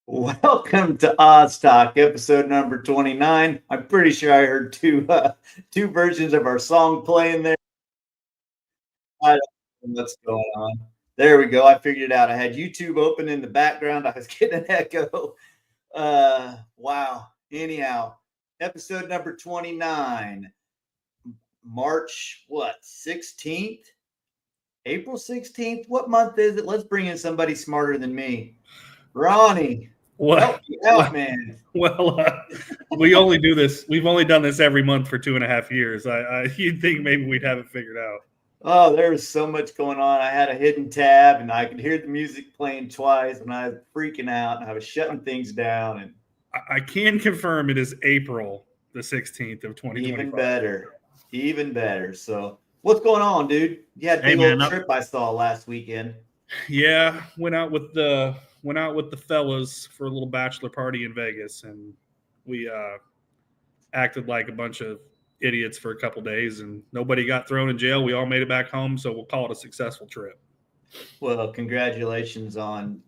Welcome to Oz Talk, episode number 29. I'm pretty sure I heard two versions of our song playing there. I don't know what's going on. There we go. I figured it out. I had YouTube open in the background. I was getting an echo. Wow. Anyhow, episode number 29. March 16th? April 16th? What month is it? Let's bring in somebody smarter than me. Ronnie. Help me out, man. We only do this. We've only done this every month for 2.5 years. You'd think maybe we'd have it figured out. Oh, there was so much going on. I had a hidden tab, and I could hear the music playing twice, and I was freaking out, and I was shutting things down. And I can confirm it is April the 16th of 2025. Even better. So, what's going on, dude? You had a big old trip I saw last weekend. Yeah, went out with the fellas for a little bachelor party in Vegas, and we acted like a bunch of idiots for a couple days, and nobody got thrown in jail. We all made it back home, so we'll call it a successful trip. Well, congratulations on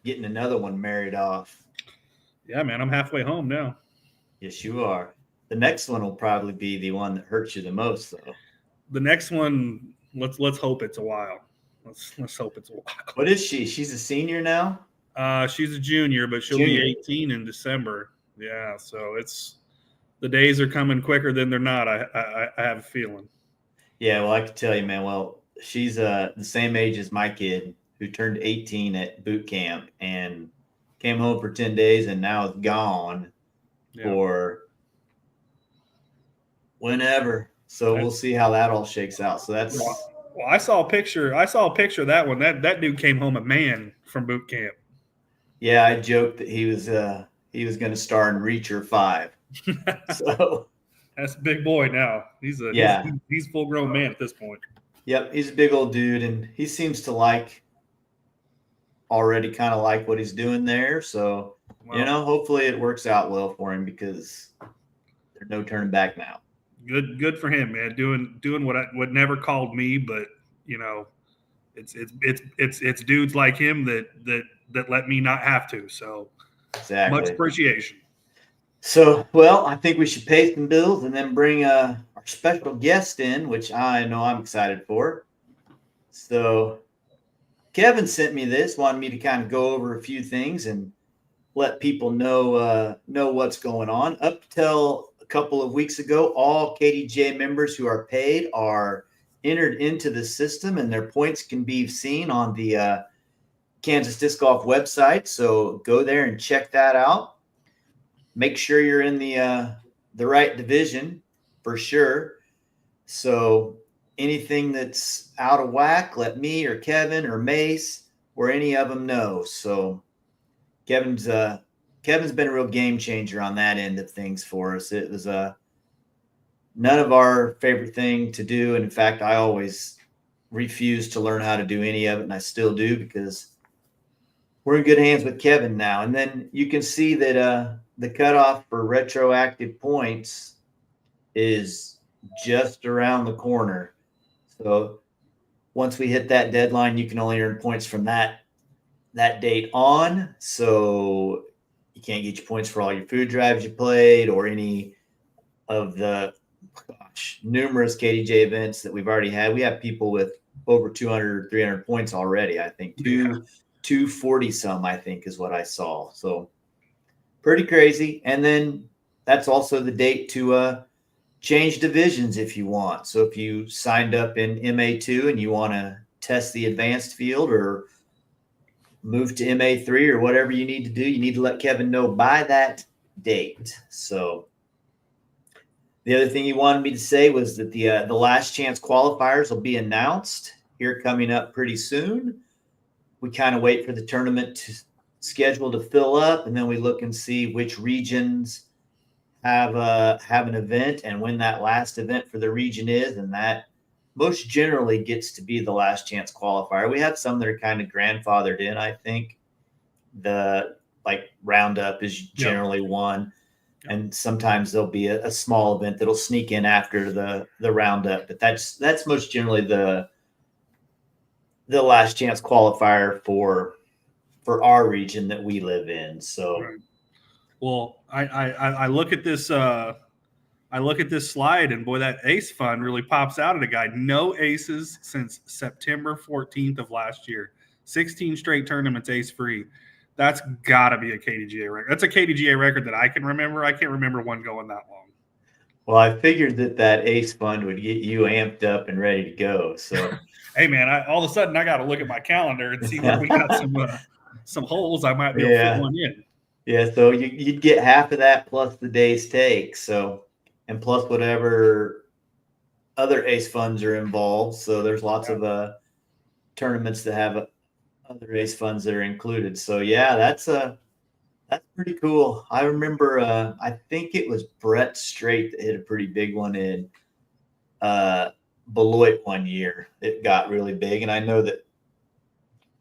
getting another one married off. Yeah, man, I'm halfway home now. Yes, you are. The next one will probably be the one that hurts you the most, though. The next one, let's hope it's a while. Let's hope it's a while. What is she? She's a senior now? She's a junior, but she'll be 18 in December. Yeah, so the days are coming quicker than they're not. I have a feeling. Yeah, well, I can tell you, man. Well, she's the same age as my kid, who turned 18 at boot camp and came home for 10 days and now is gone for whenever. So we'll see how that all shakes out. So that's. Well, I saw a picture of that one. That dude came home a man from boot camp. Yeah, I joked that he was going to star in Reacher 5. So that's a big boy now. He's full grown man at this point. Yep, he's a big old dude, and he seems to already kind of like what he's doing there. So hopefully it works out well for him, because there's no turning back now. Good for him, man. Doing what never called me, but it's dudes like him that let me not have to. So exactly. Much appreciation. So, well, I think we should pay some bills and then bring our special guest in, which I know I'm excited for. So Kevin sent me this, wanted me to kind of go over a few things and let people know what's going on. Up till a couple of weeks ago, all KDGA members who are paid are entered into the system, and their points can be seen on the Kansas Disc Golf website. So go there and check that out. Make sure you're in the right division for sure. So anything that's out of whack, let me or Kevin or Mace or any of them know. So Kevin's been a real game changer on that end of things for us. It was none of our favorite thing to do. And in fact, I always refused to learn how to do any of it, and I still do, because we're in good hands with Kevin now. And then you can see that the cutoff for retroactive points is just around the corner. So once we hit that deadline, you can only earn points from that date on. So you can't get your points for all your food drives you played or any of the numerous KDJ events that we've already had. We have people with over 200 or 300 points already. I think 240 some, I think, is what I saw. So pretty crazy. And then that's also the date to change divisions if you want. So if you signed up in MA2 and you want to test the advanced field or move to MA3 or whatever you need to do, you need to let Kevin know by that date. So the other thing he wanted me to say was that the last chance qualifiers will be announced here coming up pretty soon. We kind of wait for the tournament schedule to fill up, and then we look and see which regions have an event and when that last event for the region is, and that most generally gets to be the last chance qualifier. We have some that are kind of grandfathered in. I think the roundup is generally one. And sometimes there'll be a small event that'll sneak in after the roundup, but that's most generally the last chance qualifier for for our region that we live in. So, Right. Well, I look at this. I look at this slide, and boy, that ace fund really pops out at a guy. No aces since September 14th of last year. 16 straight tournaments ace free. That's got to be a KDGA record. That's a KDGA record that I can remember. I can't remember one going that long. well, I figured that ace fund would get you amped up and ready to go. So, hey, man, all of a sudden I got to look at my calendar and see where we got some holes I might be able to fit one in. Yeah, so you'd get half of that plus the day's take. So, and plus whatever other ace funds are involved. So there's lots of tournaments that have other ace funds that are included. So yeah, that's pretty cool. I remember I think it was Brett Strait that hit a pretty big one in Beloit one year. It got really big, and I know that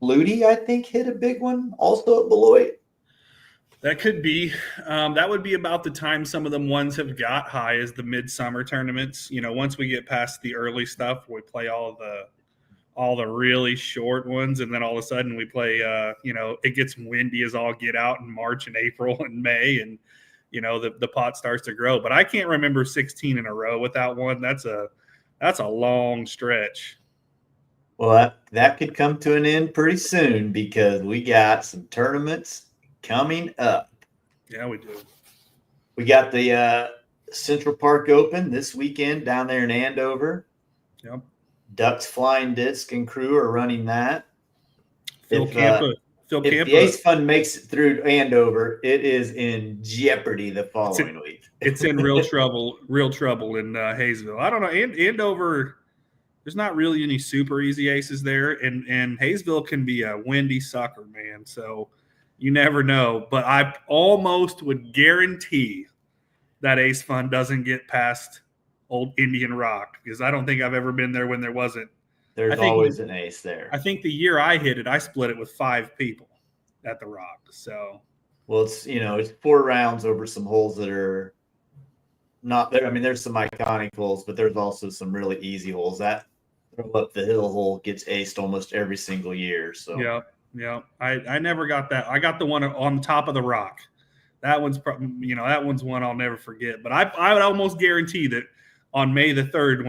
Ludi, I think, hit a big one also at Beloit. That could be. That would be about the time some of them ones have got high as the midsummer tournaments. You know, once we get past the early stuff, we play all the really short ones, and then all of a sudden we play. It gets windy as all get out in March and April and May, and the pot starts to grow. But I can't remember 16 in a row without one. That's a long stretch. Well, that could come to an end pretty soon because we got some tournaments coming up. Yeah, we do. We got the Central Park Open this weekend down there in Andover. Yep. Ducks Flying Disc and crew are running that. If the Ace Fund makes it through Andover, it is in jeopardy the following week. It's in real trouble in Hayesville. I don't know. Andover, there's not really any super easy aces there, and Hayesville can be a windy sucker, man. So you never know. But I almost would guarantee that Ace Fund doesn't get past Old Indian Rock because I don't think I've ever been there when there wasn't. There's always an ace there. I think the year I hit it, I split it with 5 people at the Rock. So, well, it's 4 rounds over some holes that are not there. I mean, there's some iconic holes, but there's also some really easy holes. That throw up the hill hole gets aced almost every single year. So yeah. I never got that. I got the one on top of the Rock. That one's that one's one I'll never forget. But I would almost guarantee that on May the 3rd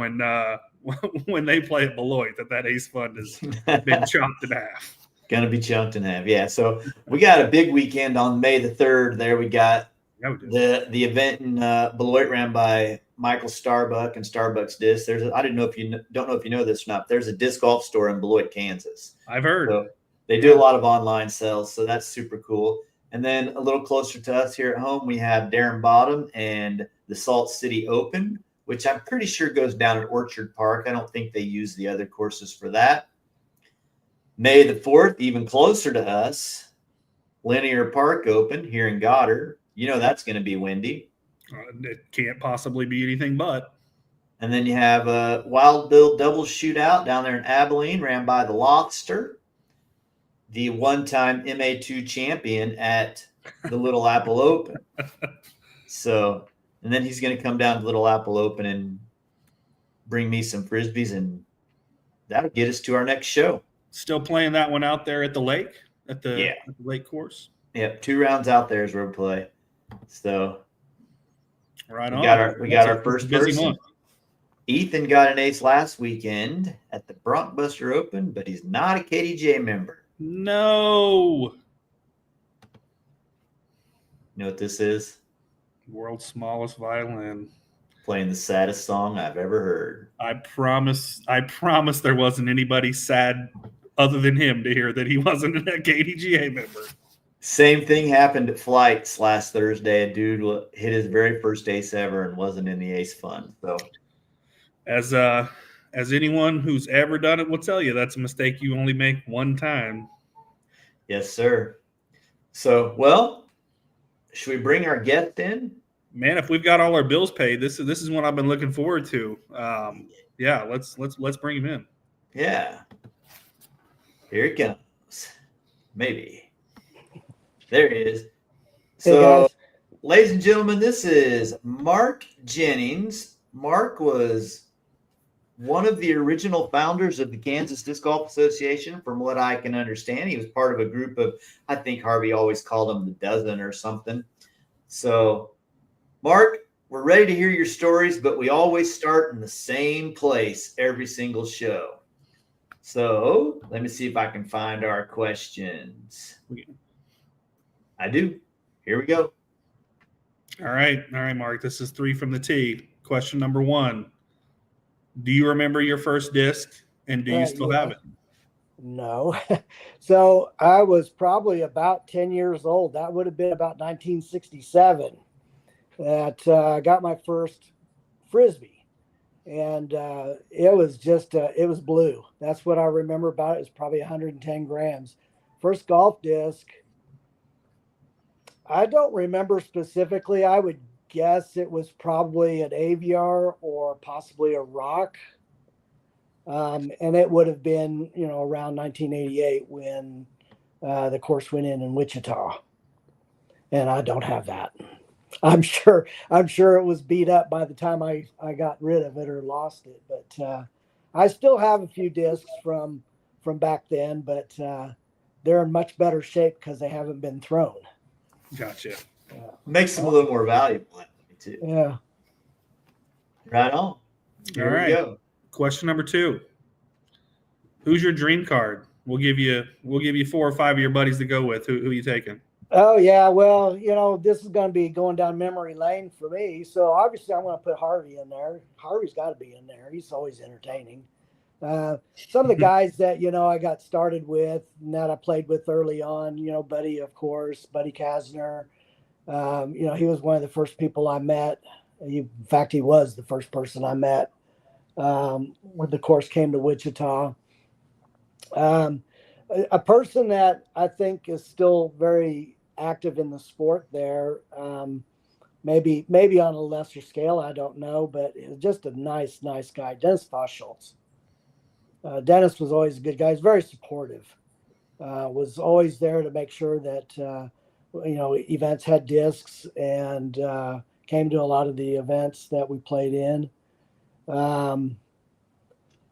when they play at Beloit that Ace Fund has been chopped in half. Gonna be chunked in half. Yeah. So we got a big weekend on May the 3rd. There we got the event in Beloit ran by Michael Starbuck and Starbuck's Disc. I don't know if you know this or not. There's a disc golf store in Beloit, Kansas. I've heard. So they do a lot of online sales, so that's super cool. And then a little closer to us here at home, we have Darren Bottom and the Salt City Open, which I'm pretty sure goes down at Orchard Park. I don't think they use the other courses for that. May the 4th, even closer to us, Linear Park Open here in Goddard. That's going to be windy. It can't possibly be anything but. And then you have a Wild Bill double shootout down there in Abilene, ran by the Lobster, the one-time MA2 champion at the Little Apple Open. So, and then he's going to come down to Little Apple Open and bring me some Frisbees, and that'll get us to our next show. Still playing that one out there at the lake, at the lake course? Yep, 2 rounds out there is where we play. So, right on. We got our first person. Month. Ethan got an ace last weekend at the Bronkbuster Open, but he's not a KDGA member. No. You know what this is? World's smallest violin. Playing the saddest song I've ever heard. I promise there wasn't anybody sad other than him to hear that he wasn't a KDGA member. Same thing happened at Flights last Thursday. A dude hit his very first ace ever and wasn't in the Ace Fund. So, as anyone who's ever done it will tell you, that's a mistake you only make one time. Yes, sir. So, well, should we bring our guest in? Man, if we've got all our bills paid, this is what I've been looking forward to. Let's bring him in. Yeah. Here he comes. Maybe. There he is. So, ladies and gentlemen, this is Mark Jennings. Mark was one of the original founders of the Kansas Disc Golf Association, from what I can understand. He was part of a group of, I think Harvey always called them the dozen or something. So, Mark, we're ready to hear your stories, but we always start in the same place every single show. So let me see if I can find our questions. I do. Here we go. All right, Mark. This is 3 from the T. Question number 1. Do you remember your first disc, and do you still have it? No. So I was probably about 10 years old. That would have been about 1967 that I got my first Frisbee. And it was just, it was blue. That's what I remember about it. It was probably 110 grams. First golf disc, I don't remember specifically. I would guess it was probably an Aviar or possibly a Rock. And it would have been, around 1988 when the course went in Wichita. And I don't have that. I'm sure it was beat up by the time I got rid of it or lost it. But I still have a few discs from back then, but they're in much better shape because they haven't been thrown. Gotcha. Makes them a little more valuable, too. Yeah. Right on. Here All right. we go. Question number 2. Who's your dream card? We'll give you 4 or 5 of your buddies to go with. Who are you taking? Oh yeah, well, this is going to be going down memory lane for me. So obviously, I'm going to put Harvey in there. Harvey's got to be in there. He's always entertaining. Some of the guys that I got started with and that I played with early on. Buddy, of course, Buddy Kasner. He was one of the first people I met. In fact, he was the first person I met when the course came to Wichita. A person that I think is still very active in the sport there, maybe on a lesser scale, I don't know, but just a nice guy, Dennis Foschultz. Dennis was always a good guy. He's very supportive. Was always there to make sure that events had discs and came to a lot of the events that we played in.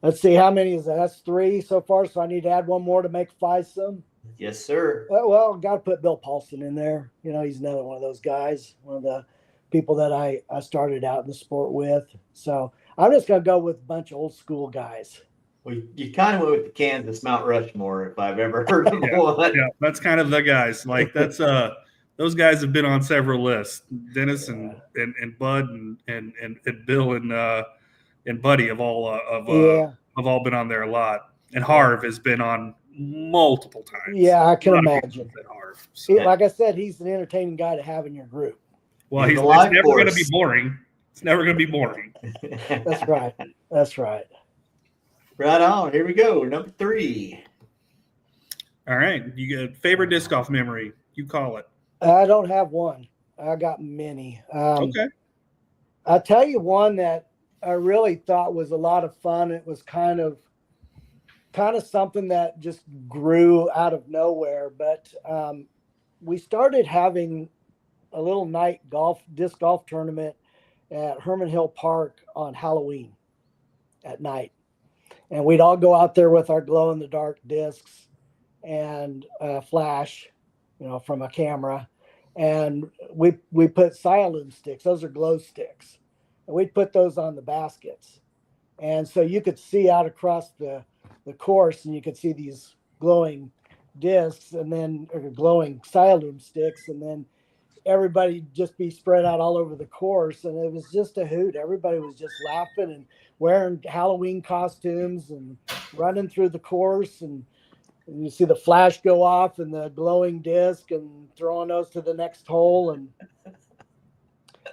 Let's see, how many is that? That's 3 so far, so I need to add one more to make 5 some. Yes, sir. Well, got to put Bill Paulson in there. He's another one of those guys, one of the people that I started out in the sport with. So I'm just going to go with a bunch of old school guys. Well, you kind of went with the Kansas Mount Rushmore, if I've ever heard of one. Yeah, that's kind of the guys. Like that's those guys have been on several lists. Dennis and Bud and Bill and Buddy have all been on there a lot. And Harv has been on multiple times. Yeah, I can imagine. Harv, so. Like I said, he's an entertaining guy to have in your group. Well, it's never going to be boring. It's never going to be boring. That's right. That's right. Right on. Here we go. Number 3. All right. You got favorite disc golf memory. You call it. I don't have one. I got many. Okay. I'll tell you one that I really thought was a lot of fun. It was kind of something that just grew out of nowhere. But we started having a little night disc golf tournament at Herman Hill Park on Halloween at night. And we'd all go out there with our glow-in-the-dark discs and flash, from a camera. And we put Sialoom sticks. Those are glow sticks. And we'd put those on the baskets. And so you could see out across the course, and you could see these glowing discs and then glowing Sialoom sticks. And then everybody just be spread out all over the course. And it was just a hoot. Everybody was just laughing and wearing Halloween costumes and running through the course. And you see the flash go off and the glowing disc and throwing those to the next hole. And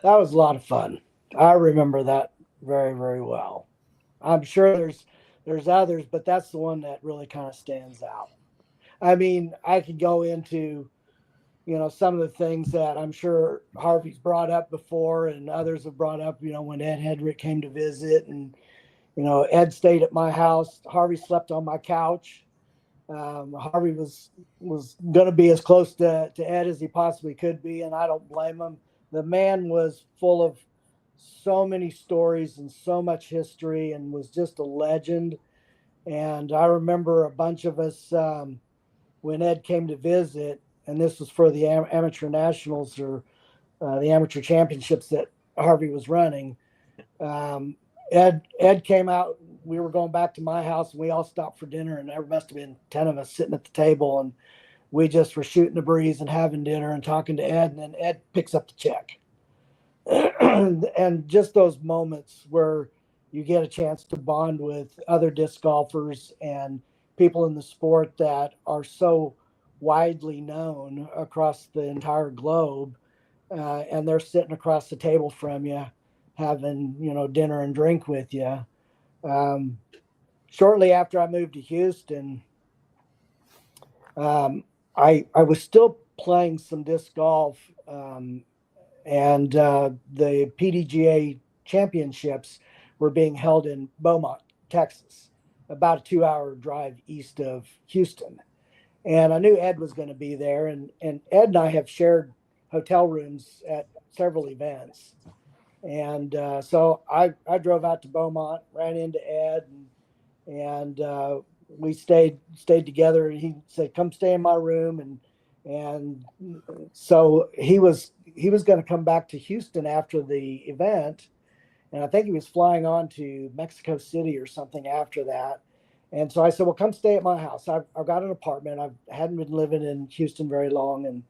that was a lot of fun. I remember that very, very well. I'm sure there's others, but that's the one that really kind of stands out. I mean, I could go into, some of the things that I'm sure Harvey's brought up before and others have brought up, when Ed Hedrick came to visit and, Ed stayed at my house. Harvey slept on my couch. Harvey was going to be as close to Ed as he possibly could be, and I don't blame him. The man was full of so many stories and so much history, and was just a legend. And I remember a bunch of us when Ed came to visit, and this was for the amateur nationals or the amateur championships that Harvey was running. Ed came out. We were going back to my house, and we all stopped for dinner, and there must have been 10 of us sitting at the table, and we just were shooting the breeze and having dinner and talking to Ed, and then Ed picks up the check. And just those moments where you get a chance to bond with other disc golfers and people in the sport that are so widely known across the entire globe, and they're sitting across the table from you, having dinner and drink with you. Shortly after I moved to Houston, I was still playing some disc golf, and the PDGA championships were being held in Beaumont, Texas, about a 2-hour drive east of Houston. And I knew Ed was going to be there, and Ed and I have shared hotel rooms at several events. And so I drove out to Beaumont, ran into Ed, and we stayed together. He said, "Come stay in my room," and so he was going to come back to Houston after the event, and I think he was flying on to Mexico City or something after that. And so I said, "Well, come stay at my house. I've got an apartment. I hadn't been living in Houston very long," and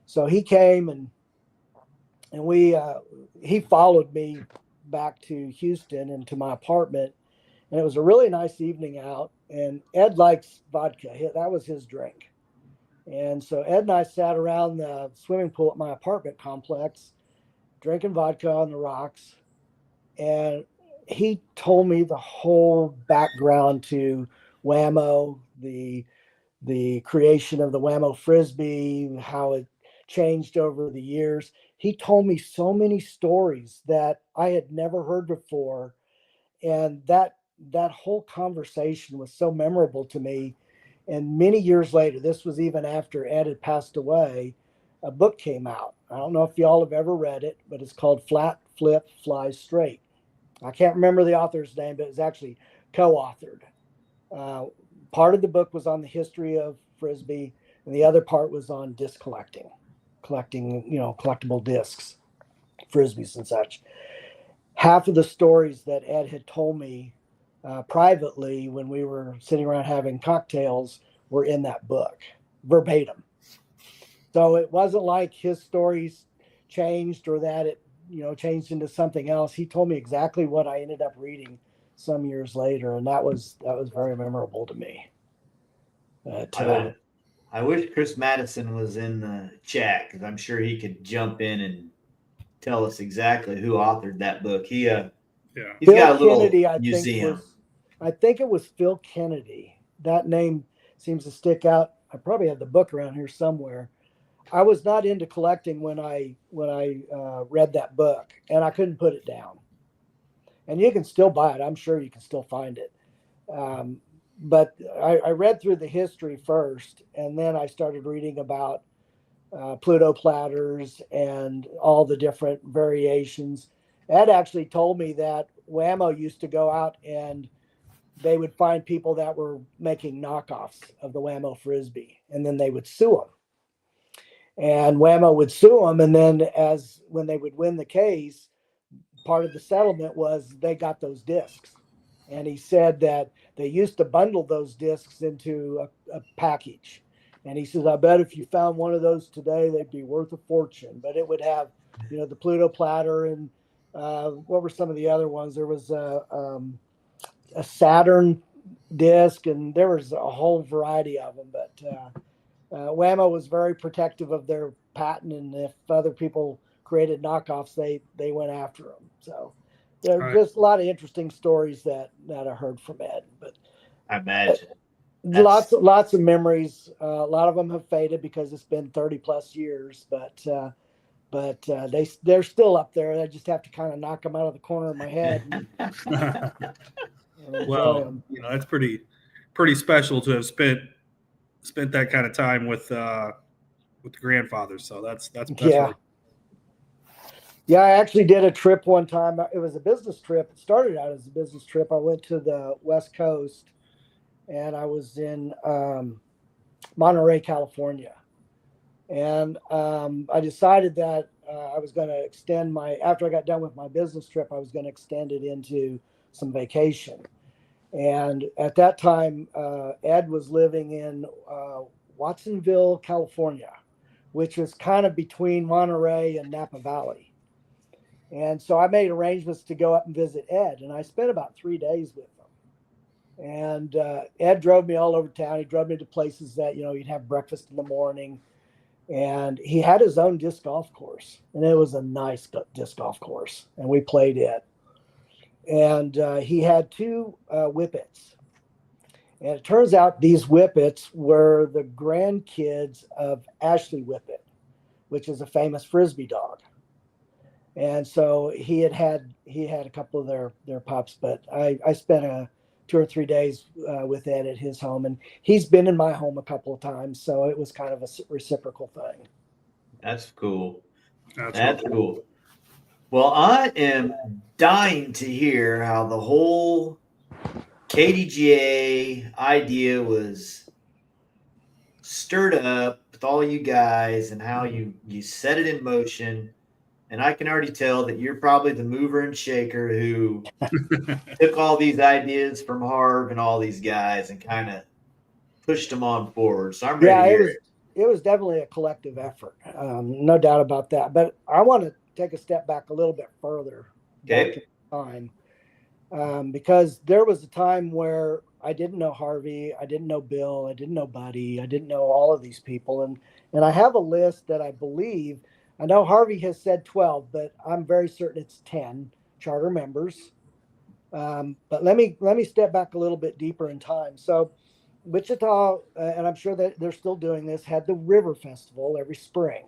so he came and he followed me back to Houston and to my apartment. And it was a really nice evening out. And Ed likes vodka. That was his drink. And so Ed and I sat around the swimming pool at my apartment complex, drinking vodka on the rocks. And he told me the whole background to Whammo, the creation of the Whammo Frisbee, how it changed over the years. He told me so many stories that I had never heard before. And that whole conversation was so memorable to me. And many years later, this was even after Ed had passed away, a book came out. I don't know if y'all have ever read it, but it's called Flat Flip Fly Straight. I can't remember the author's name, but it's actually co-authored. Part of the book was on the history of Frisbee, and the other part was on disc collecting, collectible discs, Frisbees and such. Half of the stories that Ed had told me privately when we were sitting around having cocktails were in that book, verbatim. So it wasn't like his stories changed or that it changed into something else. He told me exactly what I ended up reading some years later, and that was very memorable to me. I wish Chris Madison was in the chat, because I'm sure he could jump in and tell us exactly who authored that book. He's Phil got a little Kennedy, museum. I think it was Phil Kennedy. That name seems to stick out. I probably have the book around here somewhere. I was not into collecting when I read that book, and I couldn't put it down. And you can still buy it. I'm sure you can still find it. But I read through the history first, and then I started reading about Pluto platters and all the different variations. Ed actually told me that Whammo used to go out and they would find people that were making knockoffs of the Whammo Frisbee, and then they would sue them. And Whammo would sue them, and then when they would win the case, part of the settlement was they got those discs. And he said that they used to bundle those discs into a package. And he says, I bet if you found one of those today, they'd be worth a fortune. But it would have, the Pluto platter and what were some of the other ones? There was a Saturn disc, and there was a whole variety of them. But Whammo was very protective of their patent, and if other people created knockoffs, they went after them. So there's just a lot of interesting stories that I heard from Ed. But I imagine lots of memories. A lot of them have faded because it's been 30 plus years, but they're still up there. I just have to kind of knock them out of the corner of my head. Well, that's pretty special to have spent that kind of time with the grandfather. So that's yeah. really... Yeah, I actually did a trip one time. It was a business trip. It started out as a business trip. I went to the West Coast and I was in Monterey, California. And I decided that I was going to extend after I got done with my business trip, I was going to extend it into some vacation. And at that time, Ed was living in Watsonville, California, which is kind of between Monterey and Napa Valley. And so I made arrangements to go up and visit Ed, and I spent about 3 days with him. And Ed drove me all over town. He drove me to places that, he'd have breakfast in the morning. And he had his own disc golf course, and it was a nice disc golf course, and we played it. And he had two whippets. And it turns out these whippets were the grandkids of Ashley Whippet, which is a famous Frisbee dog. And so he had a couple of their pups, but I spent 2 or 3 days with Ed at his home, and he's been in my home a couple of times, so it was kind of a reciprocal thing. That's cool. That's cool. Well, I am dying to hear how the whole KDGA idea was stirred up with all you guys and how you set it in motion. And I can already tell that you're probably the mover and shaker who took all these ideas from Harv and all these guys and kind of pushed them on forward. So I'm ready to hear it. It was definitely a collective effort, no doubt about that. But I want to take a step back a little bit further back in time, because there was a time where I didn't know Harvey, I didn't know Bill, I didn't know Buddy, I didn't know all of these people, and I have a list that I believe. I know Harvey has said 12, but I'm very certain it's 10 charter members. But let me step back a little bit deeper in time. So Wichita, and I'm sure that they're still doing this, had the River Festival every spring.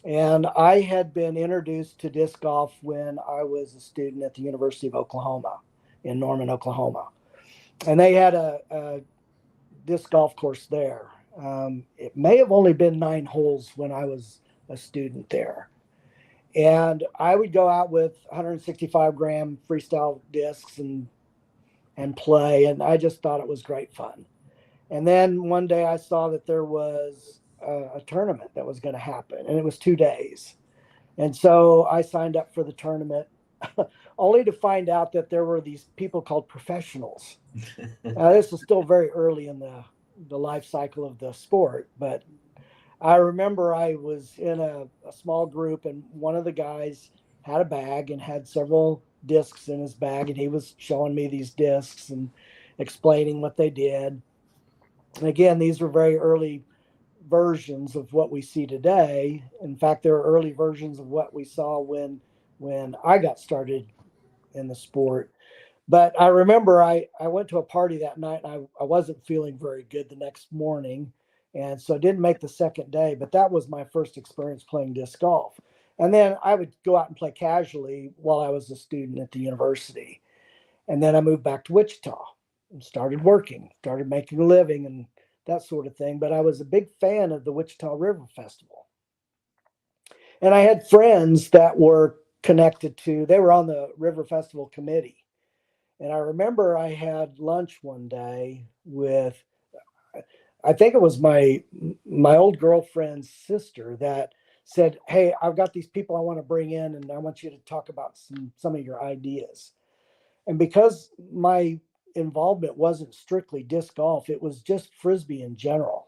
And I had been introduced to disc golf when I was a student at the University of Oklahoma in Norman, Oklahoma. And they had a disc golf course there. It may have only been 9 holes when I was a student there. And I would go out with 165 gram freestyle discs and play. And I just thought it was great fun. And then one day I saw that there was a tournament that was going to happen, and it was 2 days. And so I signed up for the tournament only to find out that there were these people called professionals. This is still very early in the life cycle of the sport, but I remember I was in a small group, and one of the guys had a bag and had several discs in his bag, and he was showing me these discs and explaining what they did. And again, these were very early versions of what we see today. In fact, there are early versions of what we saw when I got started in the sport. But I remember I went to a party that night, and I wasn't feeling very good the next morning. And so I didn't make the second day, but that was my first experience playing disc golf. And then I would go out and play casually while I was a student at the university. And then I moved back to Wichita and started working, started making a living and that sort of thing. But I was a big fan of the Wichita River Festival. And I had friends that were they were on the River Festival committee. And I remember I had lunch one day with, I think it was my old girlfriend's sister that said, "Hey, I've got these people I want to bring in, and I want you to talk about some of your ideas." And because my involvement wasn't strictly disc golf, it was just Frisbee in general.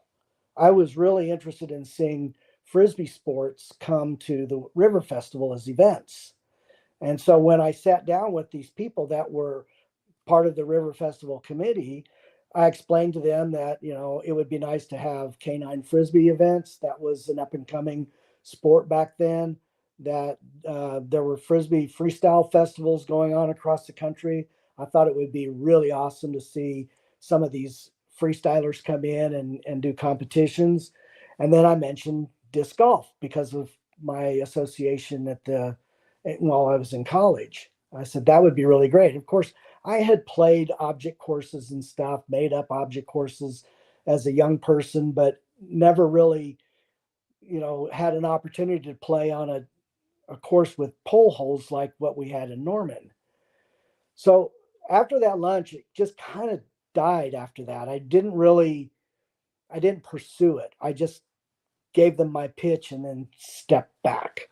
I was really interested in seeing Frisbee sports come to the River Festival as events. And so when I sat down with these people that were part of the River Festival committee, I explained to them that, it would be nice to have canine Frisbee events. That was an up and coming sport back then, that there were Frisbee freestyle festivals going on across the country. I thought it would be really awesome to see some of these freestylers come in and do competitions. And then I mentioned disc golf because of my association while I was in college. I said that would be really great. Of course, I had played object courses and stuff, made up object courses as a young person, but never really, had an opportunity to play on a course with pole holes like what we had in Norman. So after that lunch, it just kind of died after that. I didn't pursue it. I just gave them my pitch and then stepped back.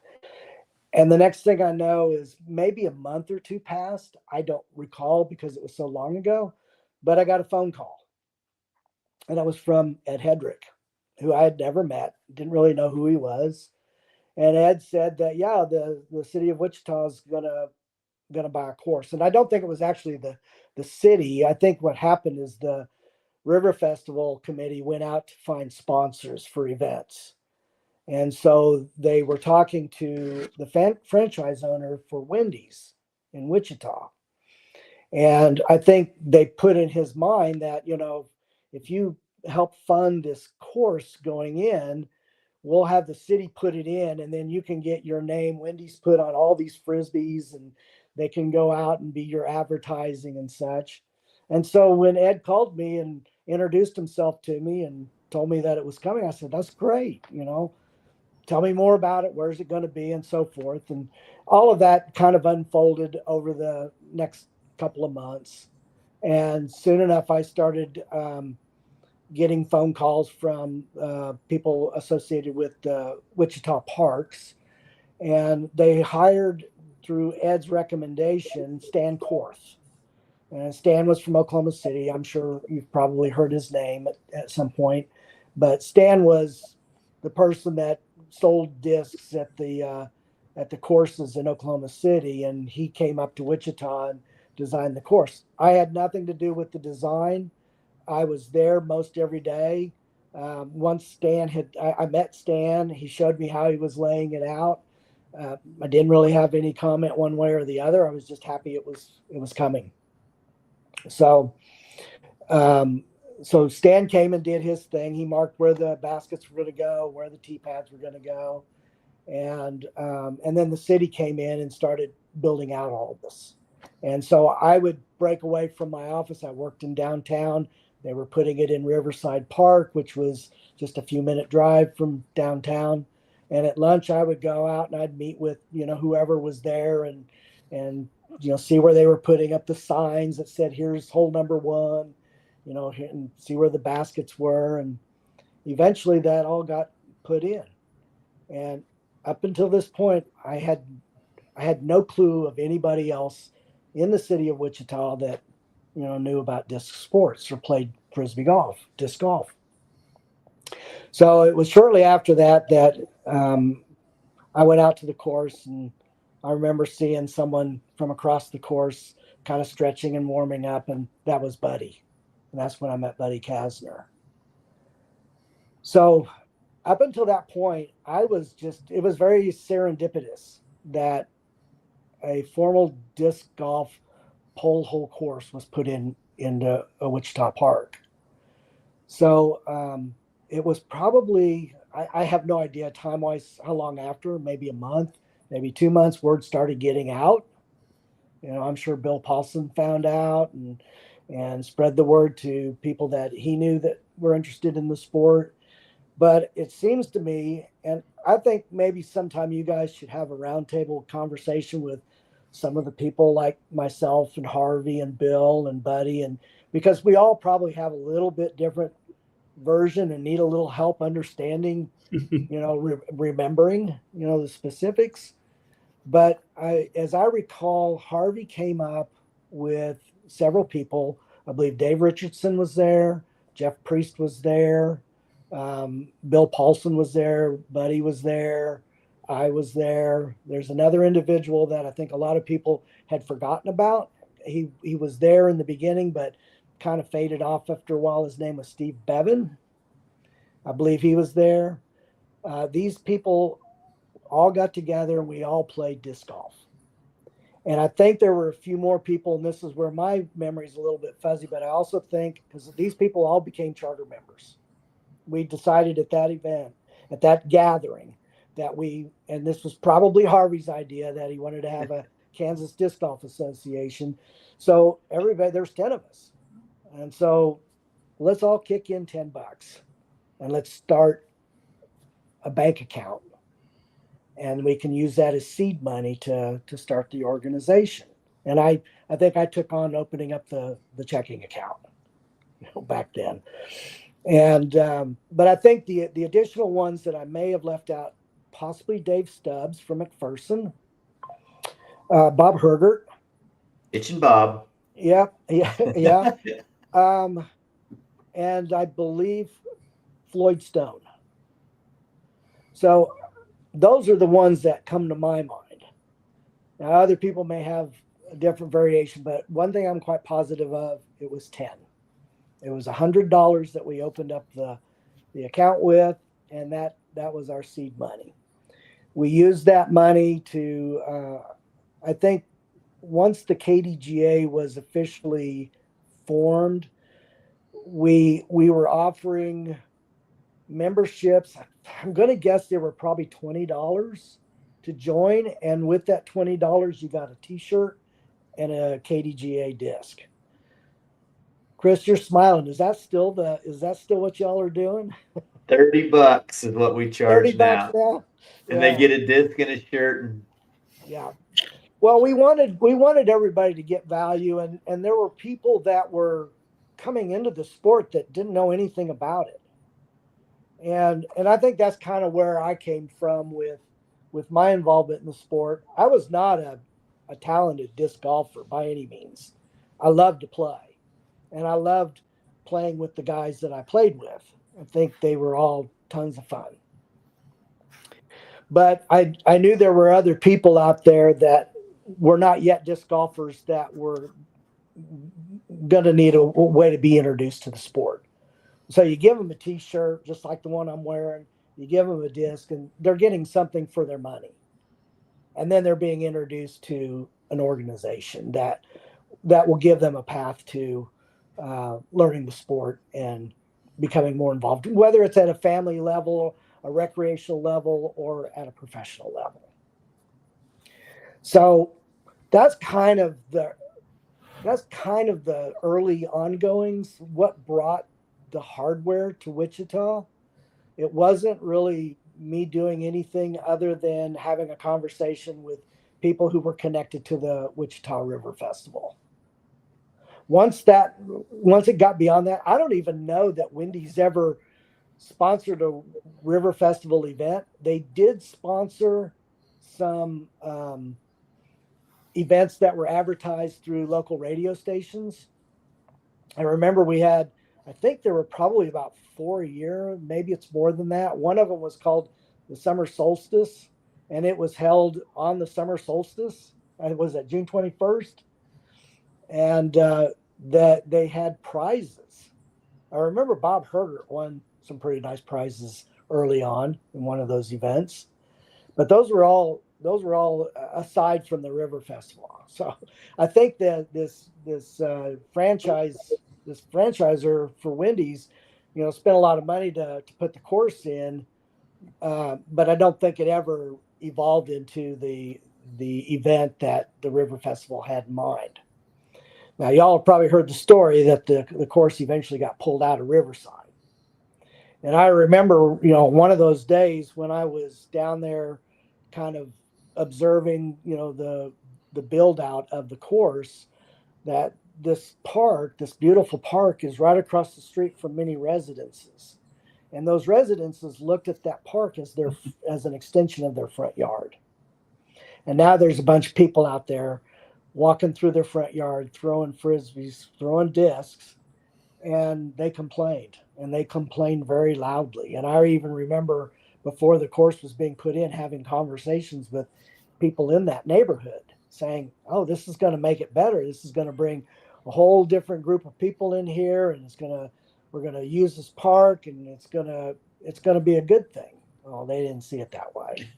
And the next thing I know is maybe a month or two passed. I don't recall because it was so long ago, but I got a phone call. And it was from Ed Hedrick, who I had never met, didn't really know who he was. And Ed said that, yeah, the city of Wichita is gonna buy a course. And I don't think it was actually the city. I think what happened is the River Festival committee went out to find sponsors for events. And so they were talking to the franchise owner for Wendy's in Wichita. And I think they put in his mind that, if you help fund this course going in, we'll have the city put it in, and then you can get your name, Wendy's, put on all these Frisbees, and they can go out and be your advertising and such. And so when Ed called me and introduced himself to me and told me that it was coming, I said, that's great. Tell me more about it. Where's it going to be, and so forth. And all of that kind of unfolded over the next couple of months. And soon enough, I started getting phone calls from people associated with Wichita Parks. And they hired, through Ed's recommendation, Stan Korth. And Stan was from Oklahoma City. I'm sure you've probably heard his name at some point. But Stan was the person that sold discs at the courses in Oklahoma City, and he came up to Wichita and designed the course. I had nothing to do with the design. I was there most every day. Once I met Stan. He showed me how he was laying it out. I didn't really have any comment one way or the other. I was just happy it was coming. So Stan came and did his thing. He marked where the baskets were going to go, where the tee pads were going to go. And then the city came in and started building out all of this. And so I would break away from my office. I worked in downtown. They were putting it in Riverside Park, which was just a few minute drive from downtown. And at lunch, I would go out and I'd meet with, whoever was there and see where they were putting up the signs that said, here's hole number 1, and see where the baskets were. And eventually that all got put in. And up until this point, I had no clue of anybody else in the city of Wichita that, knew about disc sports or played Frisbee golf, disc golf. So it was shortly after that I went out to the course, and I remember seeing someone from across the course kind of stretching and warming up, and that was Buddy. And that's when I met Buddy Kasner. So up until that point, it was very serendipitous that a formal disc golf pole hole course was put into a Wichita Park. So it was probably, I have no idea time-wise how long after, maybe a month, maybe 2 months, word started getting out. I'm sure Bill Paulson found out and spread the word to people that he knew that were interested in the sport. But it seems to me, and I think maybe sometime you guys should have a roundtable conversation with some of the people like myself and Harvey and Bill and Buddy, and because we all probably have a little bit different version and need a little help understanding, remembering, the specifics. But as I recall, Harvey came up with several people. I believe Dave Richardson was there, Jeff Priest was there, Bill Paulson was there, Buddy was there, I was there. There's another individual that I think a lot of people had forgotten about. He was there in the beginning, but kind of faded off after a while. His name was Steve Bevan. I believe he was there. These people all got together and we all played disc golf. And I think there were a few more people, and this is where my memory is a little bit fuzzy, but I also think because these people all became charter members. We decided at that event, at that gathering, and this was probably Harvey's idea, that he wanted to have a Kansas Disc Golf Association. So there's 10 of us. And so let's all kick in $10 and let's start a bank account. and we can use that as seed money to start the organization. And I think I took on opening up the checking account, back then. And but I think the additional ones that I may have left out, possibly Dave Stubbs from McPherson, Bob Hergert. Itching Bob. Yeah, yeah. And I believe Floyd Stone. So those are the ones that come to my mind. Now, other people may have a different variation, but one thing I'm quite positive of, it was 10. It was $100 that we opened up the account with, and that was our seed money. We used that money to, I think, once the KDGA was officially formed, we were offering memberships. I'm going to guess they were probably $20 to join, and with that $20, you got a T-shirt and a KDGA disc. Chris, you're smiling. Is that still what y'all are doing? $30 is what we charge $30 now. now? And they get a disc and a shirt. And yeah. Well, we wanted everybody to get value, and there were people that were coming into the sport that didn't know anything about it. And I think that's kind of where I came from with my involvement in the sport. I was not a talented disc golfer by any means. I loved to play, and I loved playing with the guys that I played with. I think they were all tons of fun. But I knew there were other people out there that were not yet disc golfers that were going to need a way to be introduced to the sport. So you give them a T-shirt, just like the one I'm wearing. You give them a disc, and they're getting something for their money. And then they're being introduced to an organization that will give them a path to learning the sport and becoming more involved, whether it's at a family level, a recreational level, or at a professional level. So that's kind of the early ongoings. What brought the hardware to Wichita? It wasn't really me doing anything other than having a conversation with people who were connected to the Wichita River Festival. Once it got beyond that, I don't even know that Wendy's ever sponsored a River Festival event. They did sponsor some events that were advertised through local radio stations. I remember I think there were probably about 4 a year, maybe it's more than that. One of them was called the Summer Solstice, and it was held on the summer solstice. It was at June 21st, and that they had prizes. I remember Bob Hergert won some pretty nice prizes early on in one of those events, but those were all aside from the River Festival. So I think that this franchisor for Wendy's, spent a lot of money to put the course in, but I don't think it ever evolved into the event that the River Festival had in mind. Now, y'all have probably heard the story that the course eventually got pulled out of Riverside. And I remember, one of those days when I was down there kind of observing, the build out of the course, that this beautiful park is right across the street from many residences. And those residences looked at that park as an extension of their front yard. And now there's a bunch of people out there walking through their front yard, throwing frisbees, throwing discs, and they complained very loudly. And I even remember before the course was being put in, having conversations with people in that neighborhood saying, oh, this is going to make it better. This is going to bring a whole different group of people in here, and we're going to use this park, and it's going to be a good thing. Well, they didn't see it that way.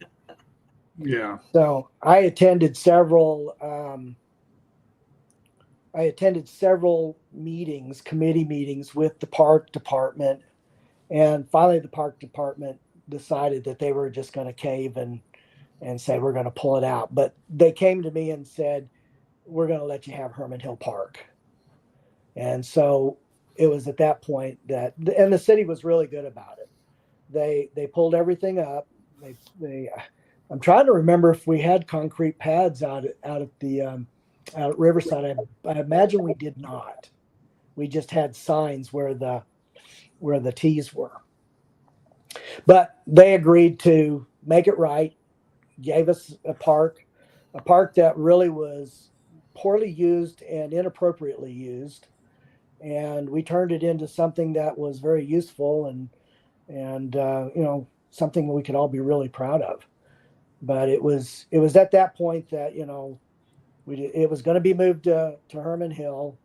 Yeah. So I attended several committee meetings with the park department, and finally the park department decided that they were just going to cave and say, we're going to pull it out. But they came to me and said, we're going to let you have Herman Hill Park. And so it was at that point and the city was really good about it. They pulled everything up. I'm trying to remember if we had concrete pads out at Riverside. I imagine we did not. We just had signs where the tees were. But they agreed to make it right, gave us a park that really was poorly used and inappropriately used, and we turned it into something that was very useful and something we could all be really proud of. But it was at that point that it was going to be moved to Herman Hill,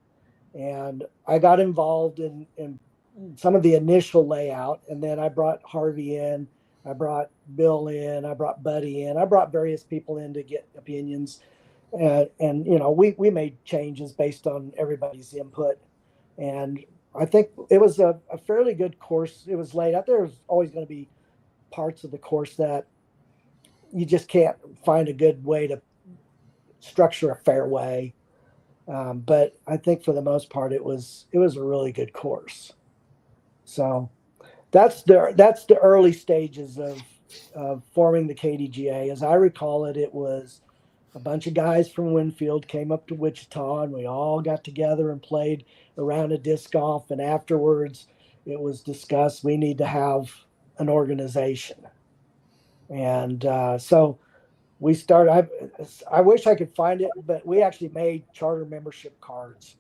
and I got involved in some of the initial layout, and then I brought Harvey in, I brought Bill in, I brought Buddy in, I brought various people in to get opinions, and we made changes based on everybody's input, and I think it was a fairly good course. It was laid out. There was always going to be parts of the course that you just can't find a good way to structure a fairway. But I think for the most part, it was a really good course. So that's the early stages of forming the KDGA. As I recall it, it was a bunch of guys from Winfield came up to Wichita, and we all got together and played a round of disc golf. And afterwards, it was discussed we need to have an organization. And so we started. I wish I could find it, but we actually made charter membership cards.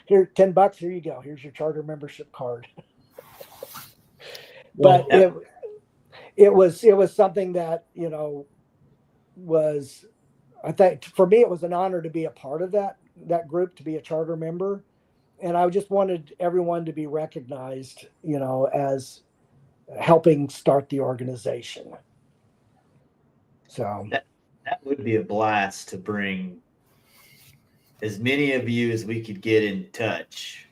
Here, $10. Here you go. Here's your charter membership card. But it was something that was, I think for me it was an honor to be a part of that group, to be a charter member, and I just wanted everyone to be recognized, as helping start the organization. So that would be a blast to bring as many of you as we could get in touch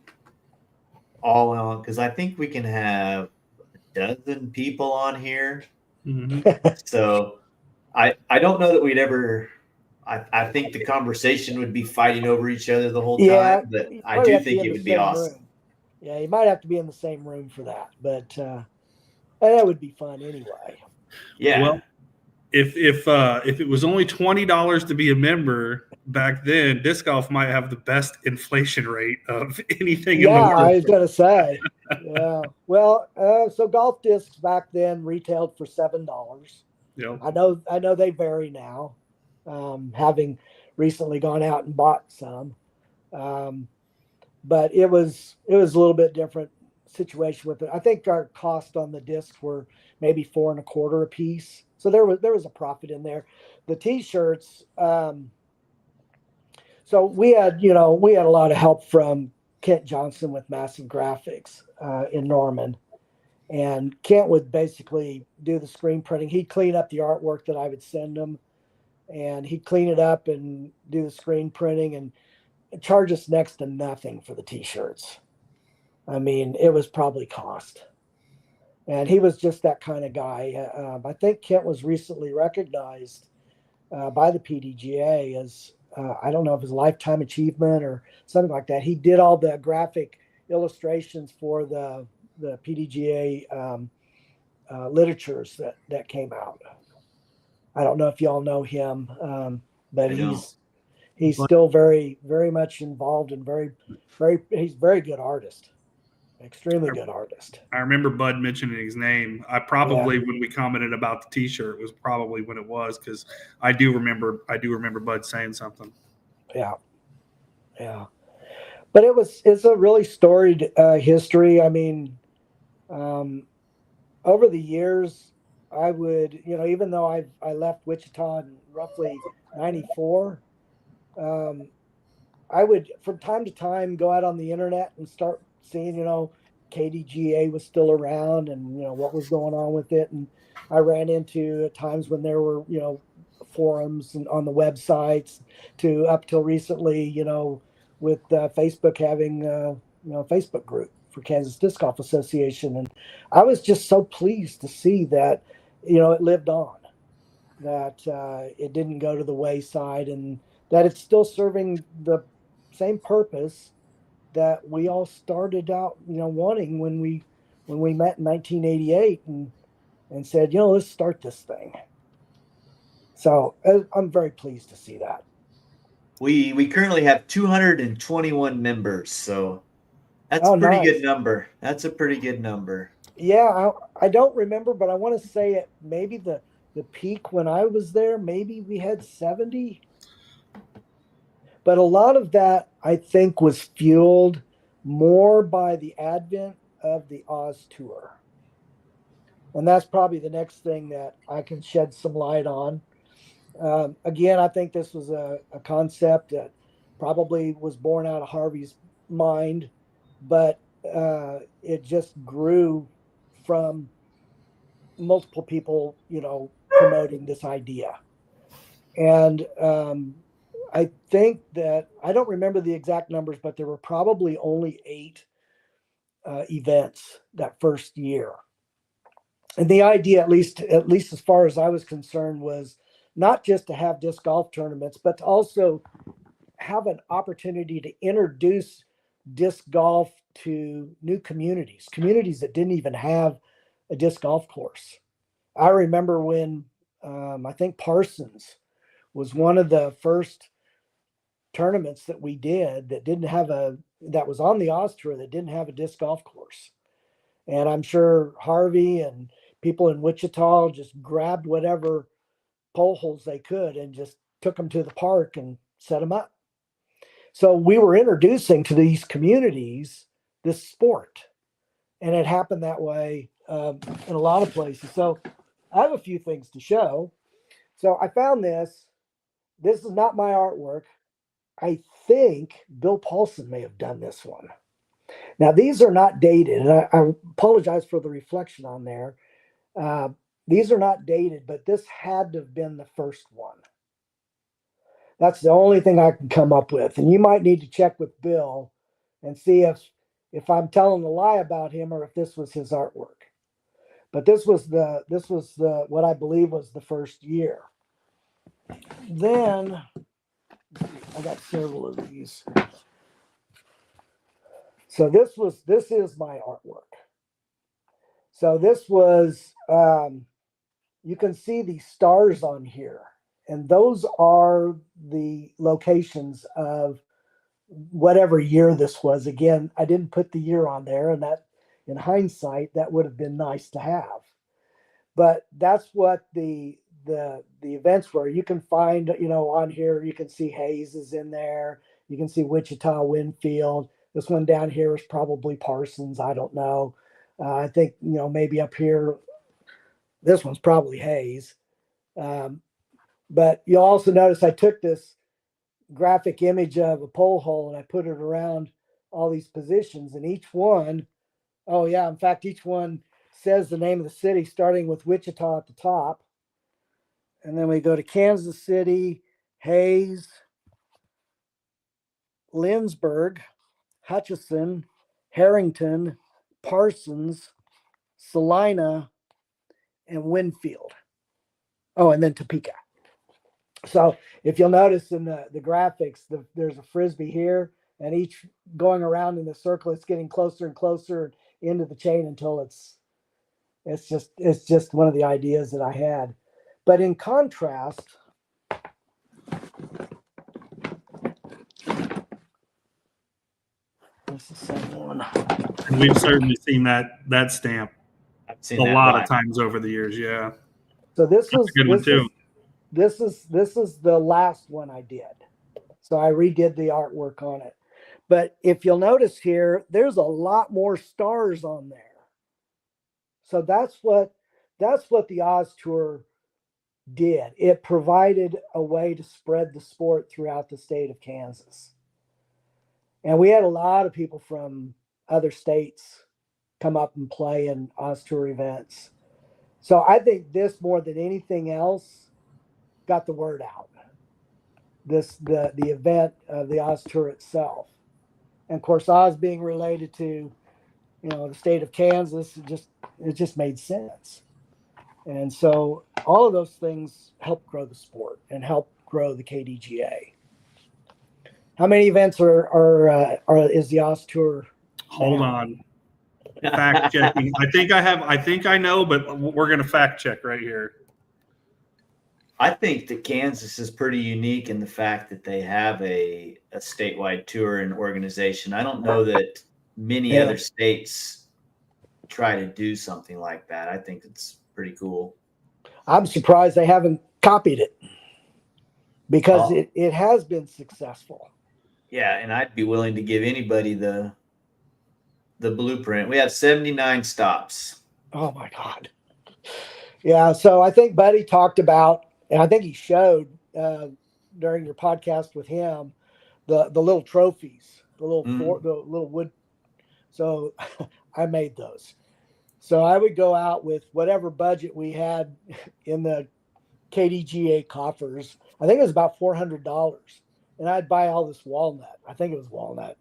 all on, because I think we can have a dozen people on here. Mm-hmm. So I don't know that we'd ever. I think the conversation would be fighting over each other the whole time, but I do think it would be awesome. Room. Yeah, you might have to be in the same room for that, but that would be fun anyway. Yeah. Well, if it was only $20 to be a member back then, disc golf might have the best inflation rate of anything in the world. Yeah, I was gonna say. Yeah. Well, so golf discs back then retailed for $7. Yeah. I know they vary now, having recently gone out and bought some, but it was a little bit different situation with it. I think our cost on the discs were maybe $4.25 a piece, so there was a profit in there. The T-shirts, so we had a lot of help from Kent Johnson with Massive Graphics in Norman. And Kent would basically do the screen printing. He'd clean up the artwork that I would send him, and he'd clean it up and do the screen printing and charge us next to nothing for the T-shirts. I mean, it was probably cost. And he was just that kind of guy. I think Kent was recently recognized by the PDGA as, I don't know if it was a lifetime achievement or something like that. He did all the graphic illustrations for the PDGA literatures that came out. I don't know if y'all know him, but he's still very, very much involved and he's a very good artist, extremely good artist. I remember Bud mentioning his name. When we commented about the T-shirt was probably when it was, because I do remember Bud saying something. Yeah. But it's a really storied history. I mean, over the years, I would, even though I left Wichita in roughly '94, I would from time to time go out on the internet and start seeing, KDGA was still around and, what was going on with it. And I ran into times when there were, forums and on the websites to up till recently, with Facebook having a Facebook group for Kansas Disc Golf Association. And I was just so pleased to see that, it lived on, that it didn't go to the wayside, and that it's still serving the same purpose that we all started out, wanting when we met in 1988 and said, let's start this thing. So I'm very pleased to see that. We currently have 221 members, so that's Oh, a pretty nice. good number. That's a pretty good number. Yeah, I don't remember, but I want to say it maybe the peak when I was there, maybe we had 70. But a lot of that, I think, was fueled more by the advent of the Oz tour. And that's probably the next thing that I can shed some light on. Again, I think this was a concept that probably was born out of Harvey's mind, but it just grew from multiple people, promoting this idea. And I think that I don't remember the exact numbers, but there were probably only 8 events that first year. And the idea, at least as far as I was concerned, was not just to have disc golf tournaments, but to also have an opportunity to introduce disc golf to new communities that didn't even have a disc golf course. I remember when I think Parsons was one of the first tournaments that we did that was on the Oz Tour that didn't have a disc golf course. And I'm sure Harvey and people in Wichita just grabbed whatever pole holes they could and just took them to the park and set them up. So we were introducing to these communities this sport, and it happened that way in a lot of places. So I have a few things to show. So I found this. This is not my artwork. I think Bill Paulson may have done this one. Now, these are not dated, and I apologize for the reflection on there. These are not dated, but this had to have been the first one. That's the only thing I can come up with. And you might need to check with Bill and see if I'm telling a lie about him or if this was his artwork. But this was the what I believe was the first year. Then I got several of these. So this is my artwork. So this was you can see the stars on here, and those are the locations of whatever year this was. Again, I didn't put the year on there, and that in hindsight that would have been nice to have. But that's what the events were. You can find, on here, you can see Hayes is in there. You can see Wichita, Winfield. This one down here is probably Parsons. I don't know. I think, maybe up here, this one's probably Hayes. But you'll also notice I took this graphic image of a pole hole and I put it around all these positions, and each one, in fact, each one says the name of the city, starting with Wichita at the top. And then we go to Kansas City, Hayes, Lindsborg, Hutchinson, Harrington, Parsons, Salina, and Winfield. Oh, and then Topeka. So if you'll notice in the graphics, there's a Frisbee here, and each going around in the circle, it's getting closer and closer into the chain until it's just one of the ideas that I had. But in contrast, this is the same one. And we've certainly seen that stamp I've seen a that lot line. of times over the years. Yeah. So this That's a good one too. This is the last one I did. So I redid the artwork on it. But if you'll notice here, there's a lot more stars on there. So that's what the Oz Tour did. It provided a way to spread the sport throughout the state of Kansas. And we had a lot of people from other states come up and play in Oz Tour events. So I think this, more than anything else, got the word out. The event of the Oz Tour itself. And of course, Oz being related to, the state of Kansas, it just made sense. And so all of those things help grow the sport and help grow the KDGA. How many events is the Oz Tour? Hold on. Fact checking. I think I know, but we're going to fact check right here. I think that Kansas is pretty unique in the fact that they have a statewide tour and organization. I don't know that many Yeah. other states try to do something like that. I think it's pretty cool. I'm surprised they haven't copied it because Oh, it has been successful. yeah, and I'd be willing to give anybody the blueprint. We have 79 stops. Oh my God. Yeah. So I think Buddy talked about, and I think he showed during your podcast with him, the little trophies, Mhm. the little wood. So I made those. So I would go out with whatever budget we had in the KDGA coffers. I think it was about $400, and I'd buy all this walnut. I think it was walnut.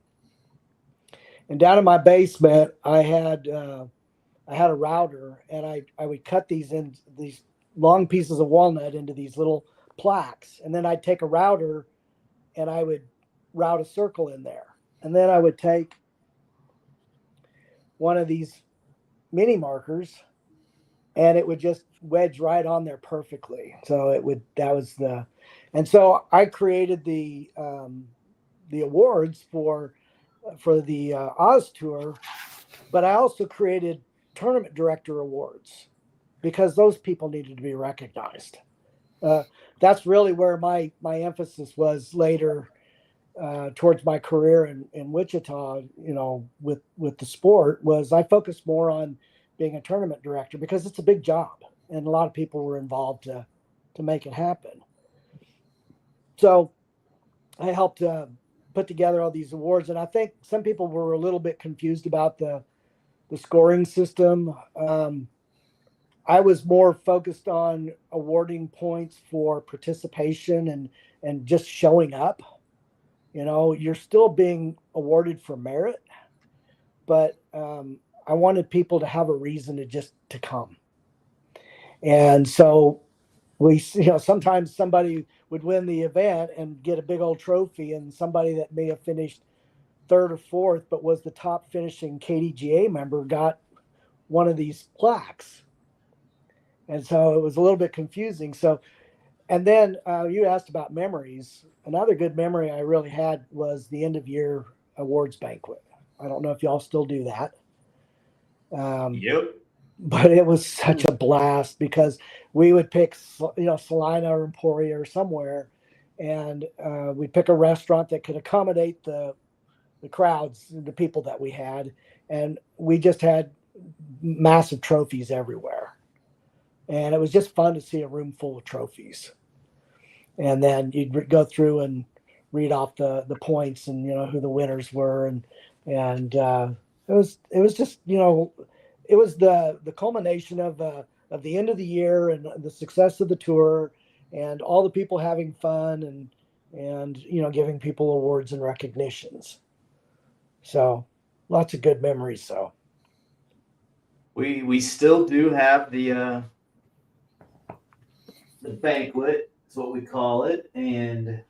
And down in my basement, I had a router, and I would cut these long pieces of walnut into these little plaques, and then I'd take a router and I would route a circle in there, and then I would take one of these mini markers, and it would just wedge right on there perfectly. So it would and so I created the awards for the Oz tour, but I also created tournament director awards because those people needed to be recognized. Uh, that's really where my emphasis was later towards my career in Wichita. With the sport, was I focused more on being a tournament director because it's a big job and a lot of people were involved to make it happen. So I helped put together all these awards, and I think some people were a little bit confused about the scoring system. I was more focused on awarding points for participation and just showing up. You're still being awarded for merit, but I wanted people to have a reason to come. And so sometimes somebody would win the event and get a big old trophy, and somebody that may have finished third or fourth but was the top finishing KDGA member got one of these plaques. And so it was a little bit confusing. So, and then you asked about memories. Another good memory I really had was the end of year awards banquet. I don't know if y'all still do that. Yep. But it was such a blast because we would pick, Salina or Emporia or somewhere, and we'd pick a restaurant that could accommodate the crowds, the people that we had, and we just had massive trophies everywhere. And it was just fun to see a room full of trophies. And then you'd go through and read off the points and who the winners were, and it was just it was the culmination of the end of the year and the success of the tour and all the people having fun and giving people awards and recognitions. So lots of good memories. So We still do have the banquet. Is what we call it. And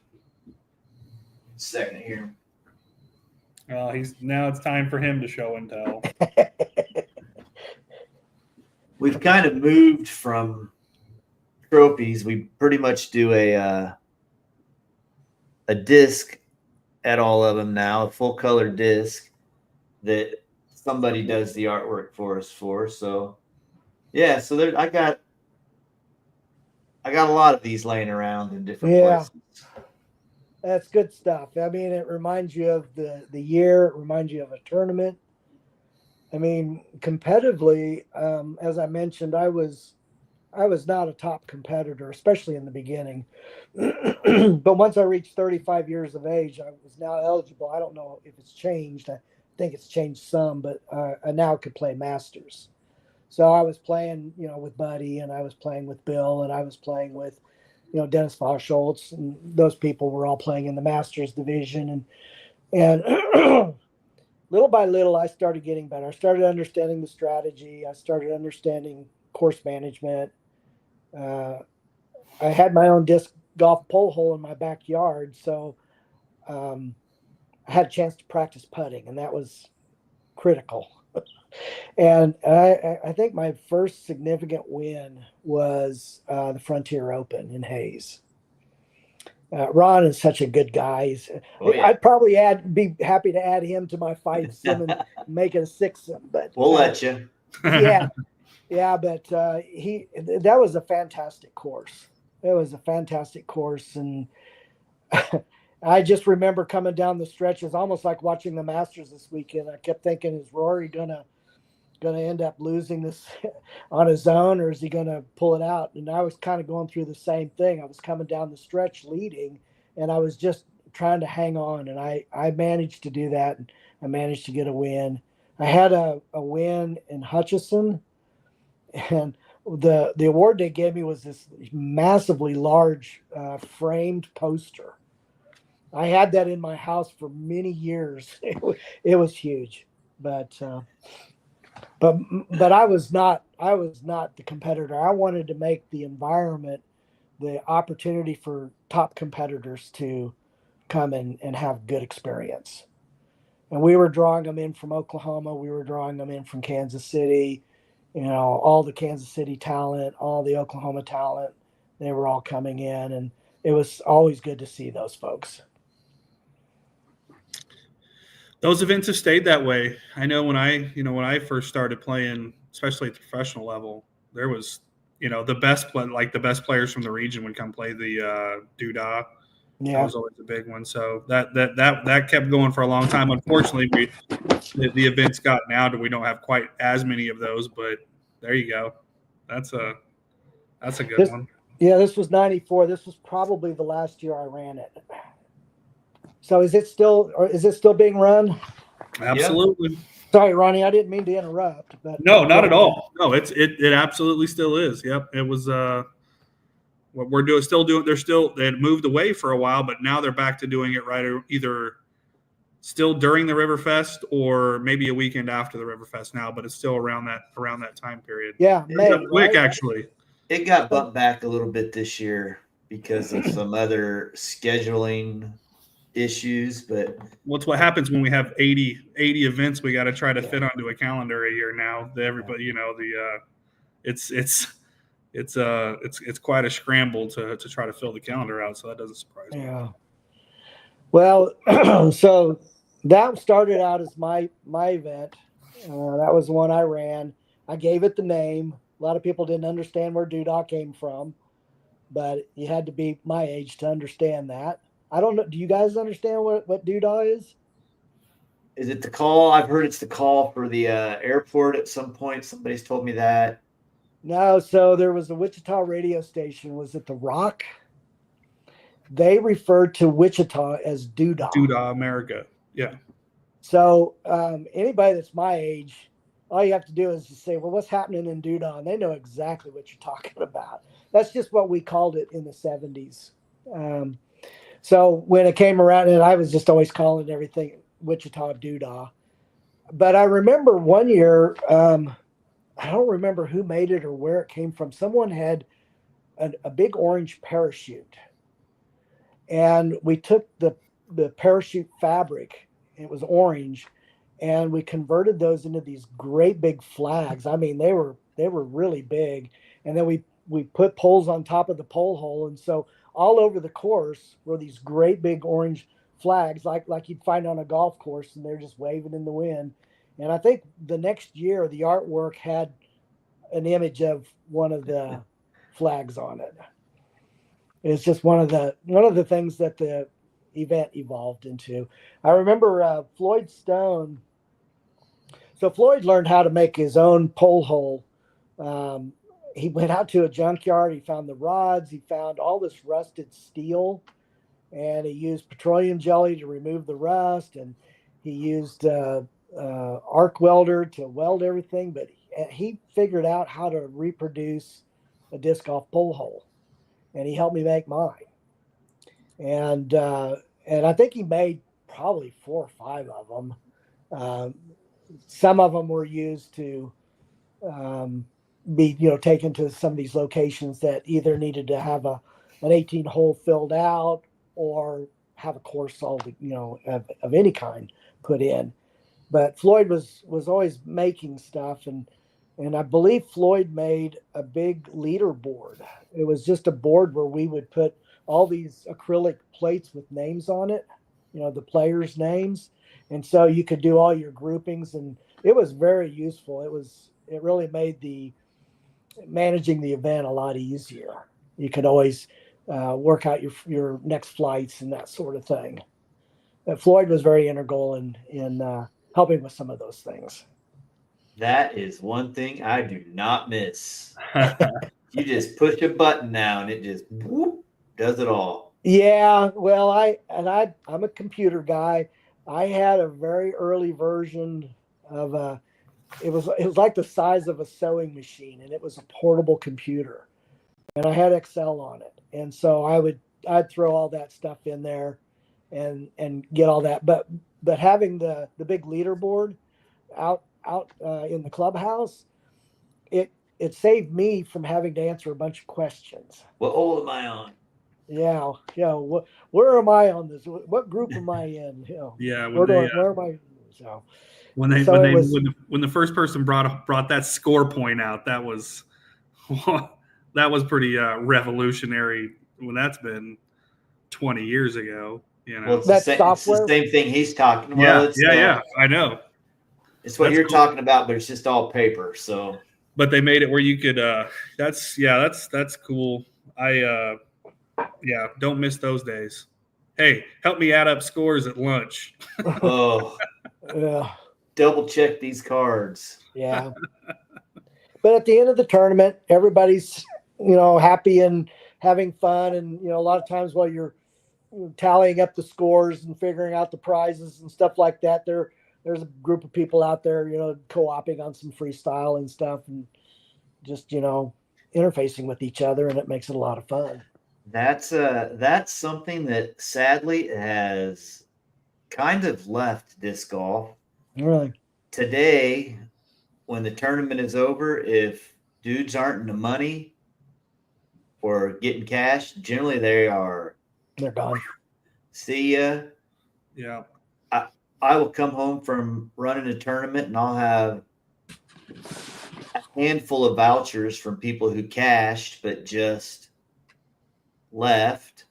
second here. Well, now it's time for him to show and tell. We've kind of moved from trophies. We pretty much do a disc at all of them now, a full color disc that somebody does the artwork for us for. So yeah, so there I got a lot of these laying around in different Yeah, places. that's good stuff. I mean, it reminds you of the year. It reminds you of a tournament. I mean, competitively, as I mentioned, I was not a top competitor, especially in the beginning. But once I reached 35 years of age, I was now eligible. I don't know if it's changed. I think it's changed some, but I now could play Masters. So I was playing, with Buddy, and I was playing with Bill, and I was playing with, Dennis Foss-Schultz, and those people were all playing in the Masters division, and little by little, I started getting better. I started understanding the strategy. I started understanding course management. Uh, I had my own disc golf pole hole in my backyard, so um, I had a chance to practice putting, and that was critical. And I think my first significant win was the Frontier Open in Hayes. Ron is such a good guy. Oh, yeah. I'd probably be happy to add him to my fights and make it a sixsome, but We'll let you. yeah, but that was a fantastic course. It was a fantastic course, and I just remember coming down the stretch. It was almost like watching the Masters this weekend. I kept thinking, is Rory gonna end up losing this on his own, or is he gonna pull it out? And I was kind of going through the same thing. I was coming down the stretch leading, and I was just trying to hang on, and I managed to do that. And I managed to get a win. I had a win in Hutchison, and the award they gave me was this massively large framed poster. I had that in my house for many years. It was huge, but I was not the competitor. I wanted to make the environment, the opportunity for top competitors to come and have good experience. And we were drawing them in from Oklahoma. We were drawing them in from Kansas City. All the Kansas City talent, all the Oklahoma talent, they were all coming in, and it was always good to see those folks. Those events have stayed that way. I know when I first started playing, especially at the professional level, there was, the best players from the region would come play the Doodah. Yeah. That was always a big one. So that kept going for a long time. Unfortunately, the events got now that we don't have quite as many of those, but there you go. That's a good one. Yeah, this was 94. This was probably the last year I ran it. So is it still being run? Absolutely. Yeah. Sorry, Ronnie, I didn't mean to interrupt. But no, not at all. No, it absolutely still is. Yep, it was. What we're doing, still doing. They had moved away for a while, but now they're back to doing it right either still during the Riverfest or maybe a weekend after the Riverfest now, but it's still around that time period. Yeah, quick actually. It got bumped back a little bit this year because of some other scheduling issues, but what's what happens when we have 80 events we got to try to fit onto a calendar a year now. Everybody, it's quite a scramble to try to fill the calendar out, so that doesn't surprise me. Yeah. Well, so that started out as my event. That was the one I ran. I gave it the name. A lot of people didn't understand where Doodah came from, but you had to be my age to understand that. I don't know. Do you guys understand what Doodah is? Is it the call? I've heard it's the call for the airport at some point. Somebody's told me that. No, so there was a Wichita radio station. Was it The Rock? They referred to Wichita as Doodah. Doodah, America. Yeah. So anybody that's my age, all you have to do is just say, well, what's happening in Doodah? And they know exactly what you're talking about. That's just what we called it in the 70s. So when it came around, and I was just always calling everything Wichita Doodah. But I remember one year, I don't remember who made it or where it came from. Someone had a big orange parachute. And we took the parachute fabric, it was orange, and we converted those into these great big flags. I mean, they were really big. And then we put poles on top of the pole hole. And so all over the course were these great big orange flags like you'd find on a golf course, and they're just waving in the wind. And I think the next year the artwork had an image of one of the flags on it. It's just one of the things that the event evolved into. I remember Floyd Stone. So Floyd learned how to make his own pole hole. He went out to a junkyard. He found the rods. He found all this rusted steel, and he used petroleum jelly to remove the rust. And he used arc welder to weld everything. But he figured out how to reproduce a disc golf pole hole, and he helped me make mine. And I think he made probably 4 or 5 of them. Some of them were used to be taken to some of these locations that either needed to have an 18 hole filled out or have a course all of any kind put in. but Floyd was always making stuff, and I believe Floyd made a big leaderboard. It was just a board where we would put all these acrylic plates with names on it, the players' names, and so you could do all your groupings, and it was very useful. It really made managing the event a lot easier. You could always work out your next flights and that sort of thing. Floyd was very integral in helping with some of those things. That is one thing I do not miss. You just push a button now and it just whoop, does it all. Yeah, well, I'm a computer guy. I had a very early version of it was like the size of a sewing machine, and it was a portable computer, and I had Excel on it, and so I'd throw all that stuff in there, and get all that. But having the big leaderboard out in the clubhouse, it saved me from having to answer a bunch of questions. What hole am I on? Yeah. Where am I on this? What group am I in? Yeah. Where am I? So when the first person brought that score point out, that was pretty revolutionary. When that's been 20 years ago, Well, it's the same thing he's talking. Well, yeah, I know. It's what you're talking about, but it's just all paper. So, but they made it where you could. That's cool. I don't miss those days. Hey, help me add up scores at lunch. Oh, yeah. Double check these cards. Yeah. But at the end of the tournament, everybody's, happy and having fun. And, a lot of times while you're tallying up the scores and figuring out the prizes and stuff like that, there's a group of people out there, co-oping on some freestyle and stuff, and just, interfacing with each other, and it makes it a lot of fun. That's something that sadly has kind of left disc golf. Really? Today, when the tournament is over, if dudes aren't in the money or getting cash, generally they're gone. See ya. Yeah. I will come home from running a tournament and I'll have a handful of vouchers from people who cashed but just left,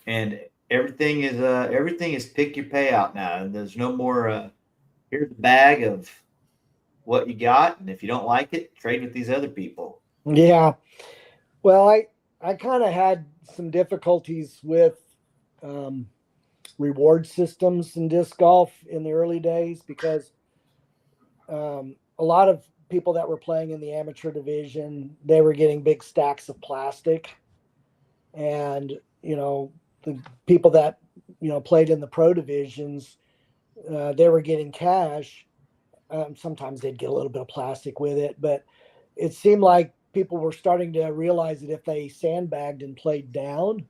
and everything is pick your payout now, and there's no more here's a bag of what you got, and if you don't like it, trade with these other people. Yeah. Well, I kind of had some difficulties with reward systems in disc golf in the early days, because a lot of people that were playing in the amateur division, they were getting big stacks of plastic, and the people that played in the pro divisions, they were getting cash. Sometimes they'd get a little bit of plastic with it, but it seemed like people were starting to realize that if they sandbagged and played down,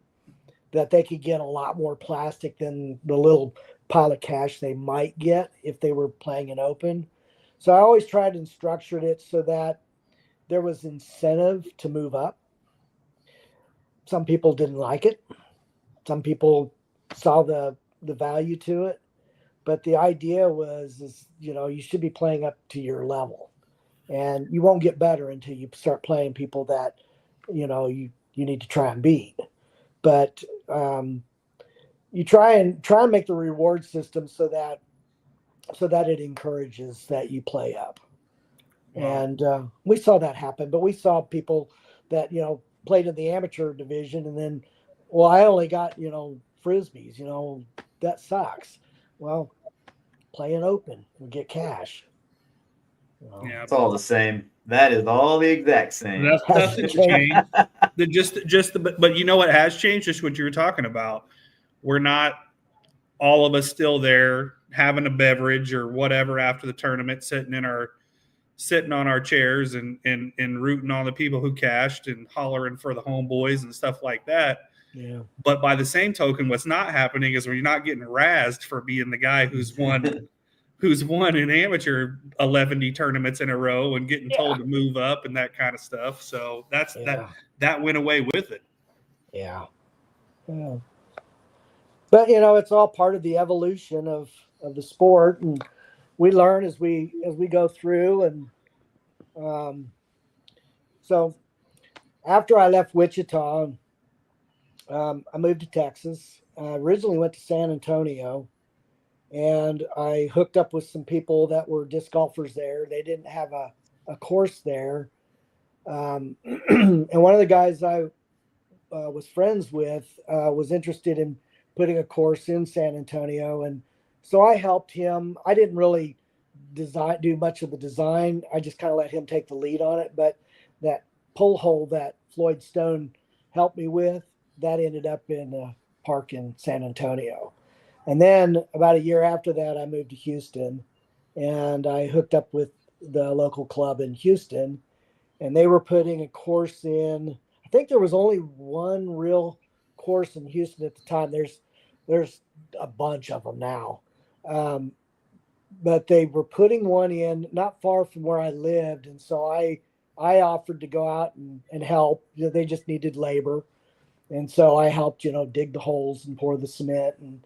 that they could get a lot more plastic than the little pile of cash they might get if they were playing an open. So I always tried and structured it so that there was incentive to move up. Some people didn't like it. Some people saw the value to it. But the idea is you should be playing up to your level. And you won't get better until you start playing people that, you need to try and beat. But you try and make the reward system so that it encourages that you play up. Wow. And we saw that happen, but we saw people that, played in the amateur division, and then, well, I only got, Frisbees, that sucks. Well, play an open and get cash. Yeah, it's all the same. That is all the exact same. Nothing's changed. But you know what has changed? Just what you were talking about. We're not all of us still there having a beverage or whatever after the tournament, sitting on our chairs and rooting on the people who cashed and hollering for the homeboys and stuff like that. Yeah. But by the same token, what's not happening is we're not getting razzed for being the guy who's won in amateur 11 tournaments in a row and getting told to move up and that kind of stuff. So that went away with it. Yeah. But it's all part of the evolution of the sport, and we learn as we go through. And so after I left Wichita, I moved to Texas. I originally went to San Antonio, and I hooked up with some people that were disc golfers there. They didn't have a course there. And one of the guys I was friends with was interested in putting a course in San Antonio. And so I helped him. I didn't really do much of the design. I just kind of let him take the lead on it. But that pole hole that Floyd Stone helped me with, that ended up in a park in San Antonio. And then about a year after that, I moved to Houston, and I hooked up with the local club in Houston, and they were putting a course in. I think there was only one real course in Houston at the time. There's a bunch of them now. But they were putting one in not far from where I lived. And so I offered to go out and help. They just needed labor. And so I helped, dig the holes and pour the cement and,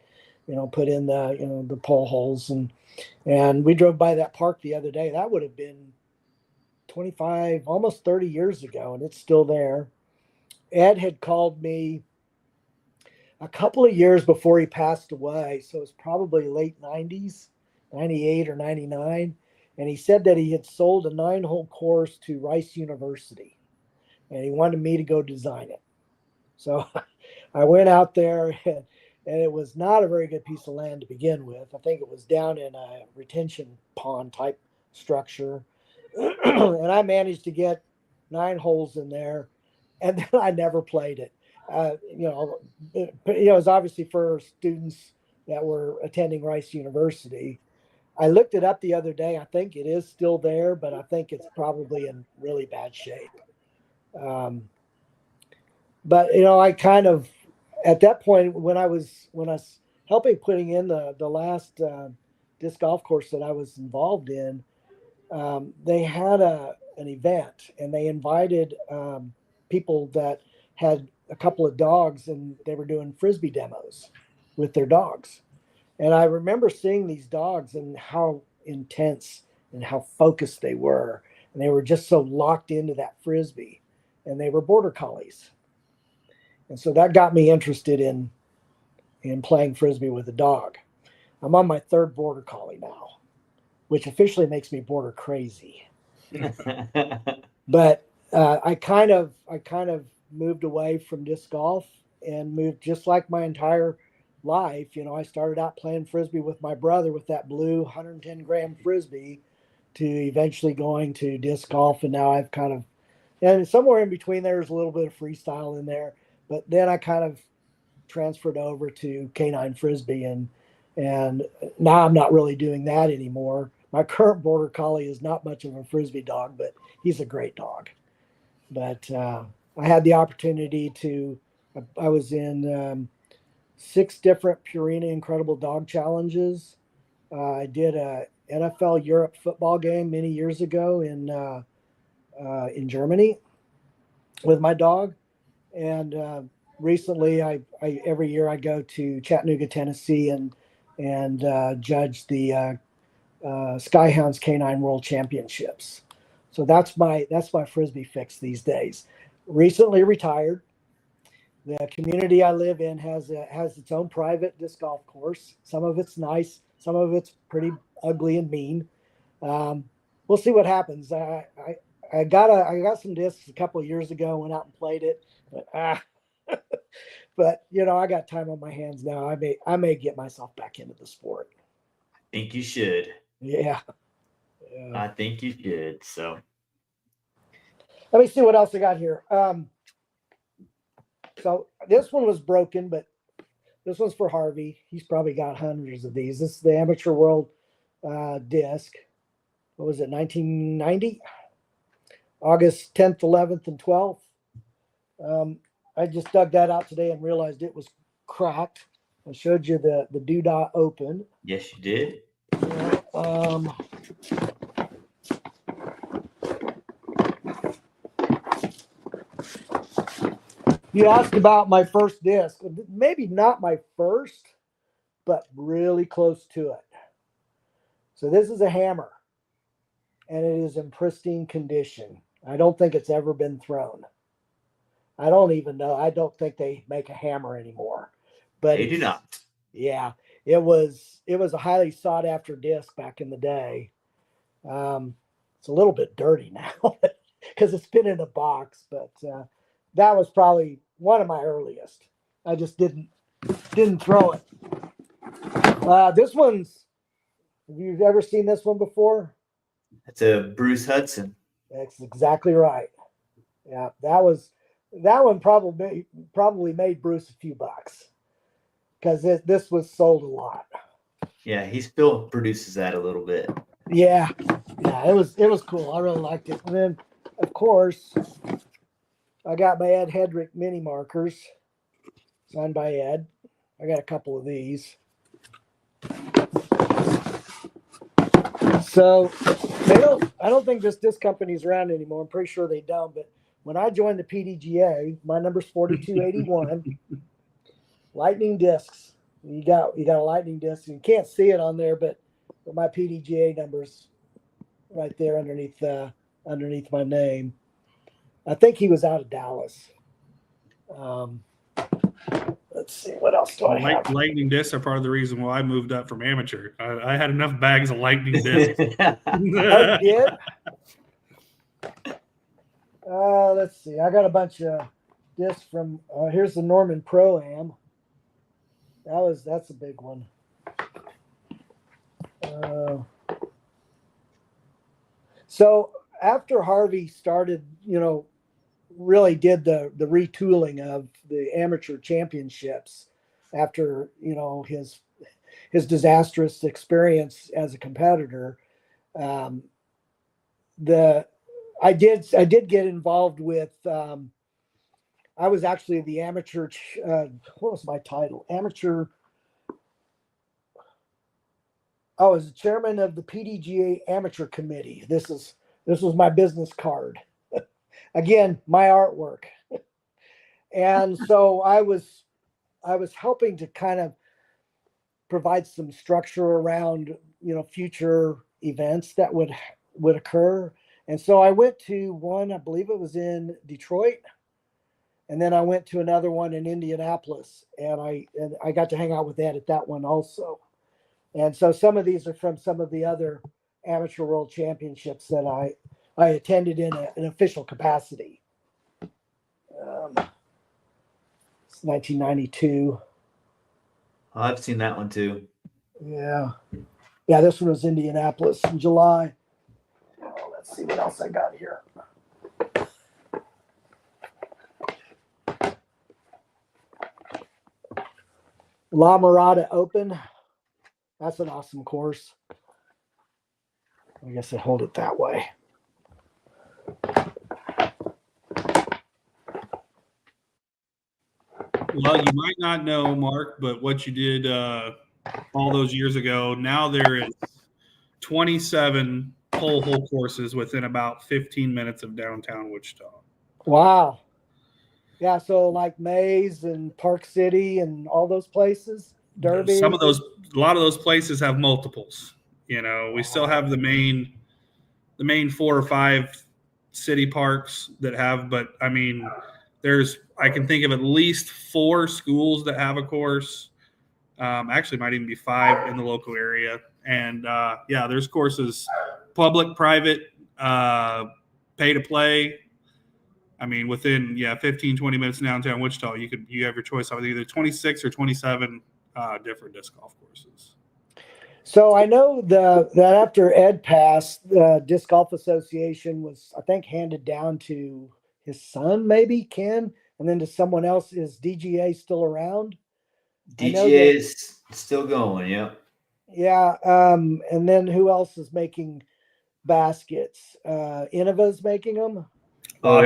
put in the pole holes. And we drove by that park the other day. That would have been 25, almost 30 years ago, and it's still there. Ed had called me a couple of years before he passed away. So it's probably late 90s, 98 or 99. And he said that he had sold a 9-hole course to Rice University, and he wanted me to go design it. So I went out there, and it was not a very good piece of land to begin with. I think it was down in a retention pond type structure. And I managed to get 9 holes in there, and then I never played it. It was obviously for students that were attending Rice University. I looked it up the other day. I think it is still there, but I think it's probably in really bad shape. But I kind of, at that point when I was helping putting in the last disc golf course that I was involved in, they had an event, and they invited people that had a couple of dogs, and they were doing Frisbee demos with their dogs. And I remember seeing these dogs and how intense and how focused they were. And they were just so locked into that Frisbee, and they were border collies. And so that got me interested in playing Frisbee with a dog. I'm on my 3rd border collie now, which officially makes me border crazy. But I kind of moved away from disc golf and moved, just like my entire life. I started out playing Frisbee with my brother with that blue 110-gram Frisbee, to eventually going to disc golf. And now I've kind of, and somewhere in between there's a little bit of freestyle in there, but then I kind of transferred over to canine Frisbee, and now I'm not really doing that anymore. My current border collie is not much of a Frisbee dog, but he's a great dog. But I had the opportunity I was in 6 different Purina Incredible Dog Challenges. I did a NFL Europe football game many years ago in Germany with my dog. And recently, I every year I go to Chattanooga, Tennessee, and judge the Skyhounds Canine World Championships. So that's my Frisbee fix these days. Recently retired. The community I live in has its own private disc golf course. Some of it's nice, some of it's pretty ugly and mean. We'll see what happens. I got some discs a couple of years ago, went out and played it, but but I got time on my hands now. I may get myself back into the sport. I think you should. Yeah. I think you should. So let me see what else I got here. So this one was broken, but this one's for Harvey. He's probably got hundreds of these. This is the Amateur World disc. What was it, 1990? August 10th, 11th, and 12th. I just dug that out today and realized it was cracked. I showed you the doodah open. Yes, you did. You asked about my first disc. Maybe not my first, but really close to it. So this is a hammer, and it is in pristine condition. I don't think it's ever been thrown. I don't even know. I don't think they make a hammer anymore. But They do not. Yeah, it was a highly sought after disc back in the day. It's a little bit dirty now because it's been in a box, but that was probably one of my earliest. I just didn't throw it. This one's. Have you ever seen this one before? That's a Bruce Hudson. That's exactly right. Yeah, that one probably made Bruce a few bucks because this was sold a lot. Yeah, he still produces that a little bit. Yeah, it was cool. I really liked it. And then, of course, I got my Ed Hedrick mini markers signed by Ed. I got a couple of these. So I don't think this disc company's around anymore. I'm pretty sure they don't. But when I joined the PDGA, my number's 4281. Lightning discs. You got a lightning disc. You can't see it on there, but my PDGA number's right there underneath my name. I think he was out of Dallas. Let's see, what else do I have? Lightning discs are part of the reason why I moved up from amateur. I had enough bags of lightning discs. Oh, you did? Let's see. I got a bunch of discs from. Here's the Norman Pro-Am. That's a big one. So after Harvey started, really did the retooling of the amateur championships after, his disastrous experience as a competitor. I did get involved with, I was actually the amateur, what was my title? I was the chairman of the PDGA amateur committee. This was my business card. Again, my artwork. And so I was helping to kind of provide some structure around, future events that would occur. And so I went to one, I believe it was in Detroit. And then I went to another one in Indianapolis, and I got to hang out with Ed at that one also. And so some of these are from some of the other amateur world championships that I attended in an official capacity. It's 1992. I've seen that one too. Yeah. This one was Indianapolis in July. Let's see what else I got here. La Mirada Open. That's an awesome course. I guess I hold it that way. Well, you might not know, Mark, but what you did all those years ago, now there is 27 hole courses within about 15 minutes of downtown Wichita. Wow. Yeah, so like Mays and Park City and all those places, Derby. A lot of those places have multiples. We still have the main 4 or 5 city parks that have, but I mean, I can think of at least 4 schools that have a course. Actually, might even be 5 in the local area. And there's courses, public, private, pay to play. I mean, within 15, 20 minutes in downtown Wichita, you have your choice of either 26 or 27 different disc golf courses. So I know that after Ed passed, the Disc Golf Association was, I think, handed down to his son, maybe Ken, and then to someone else. Is DGA still around? DGA is still going. Yep. Yeah. And then who else is making baskets? Innova's making them. Oh,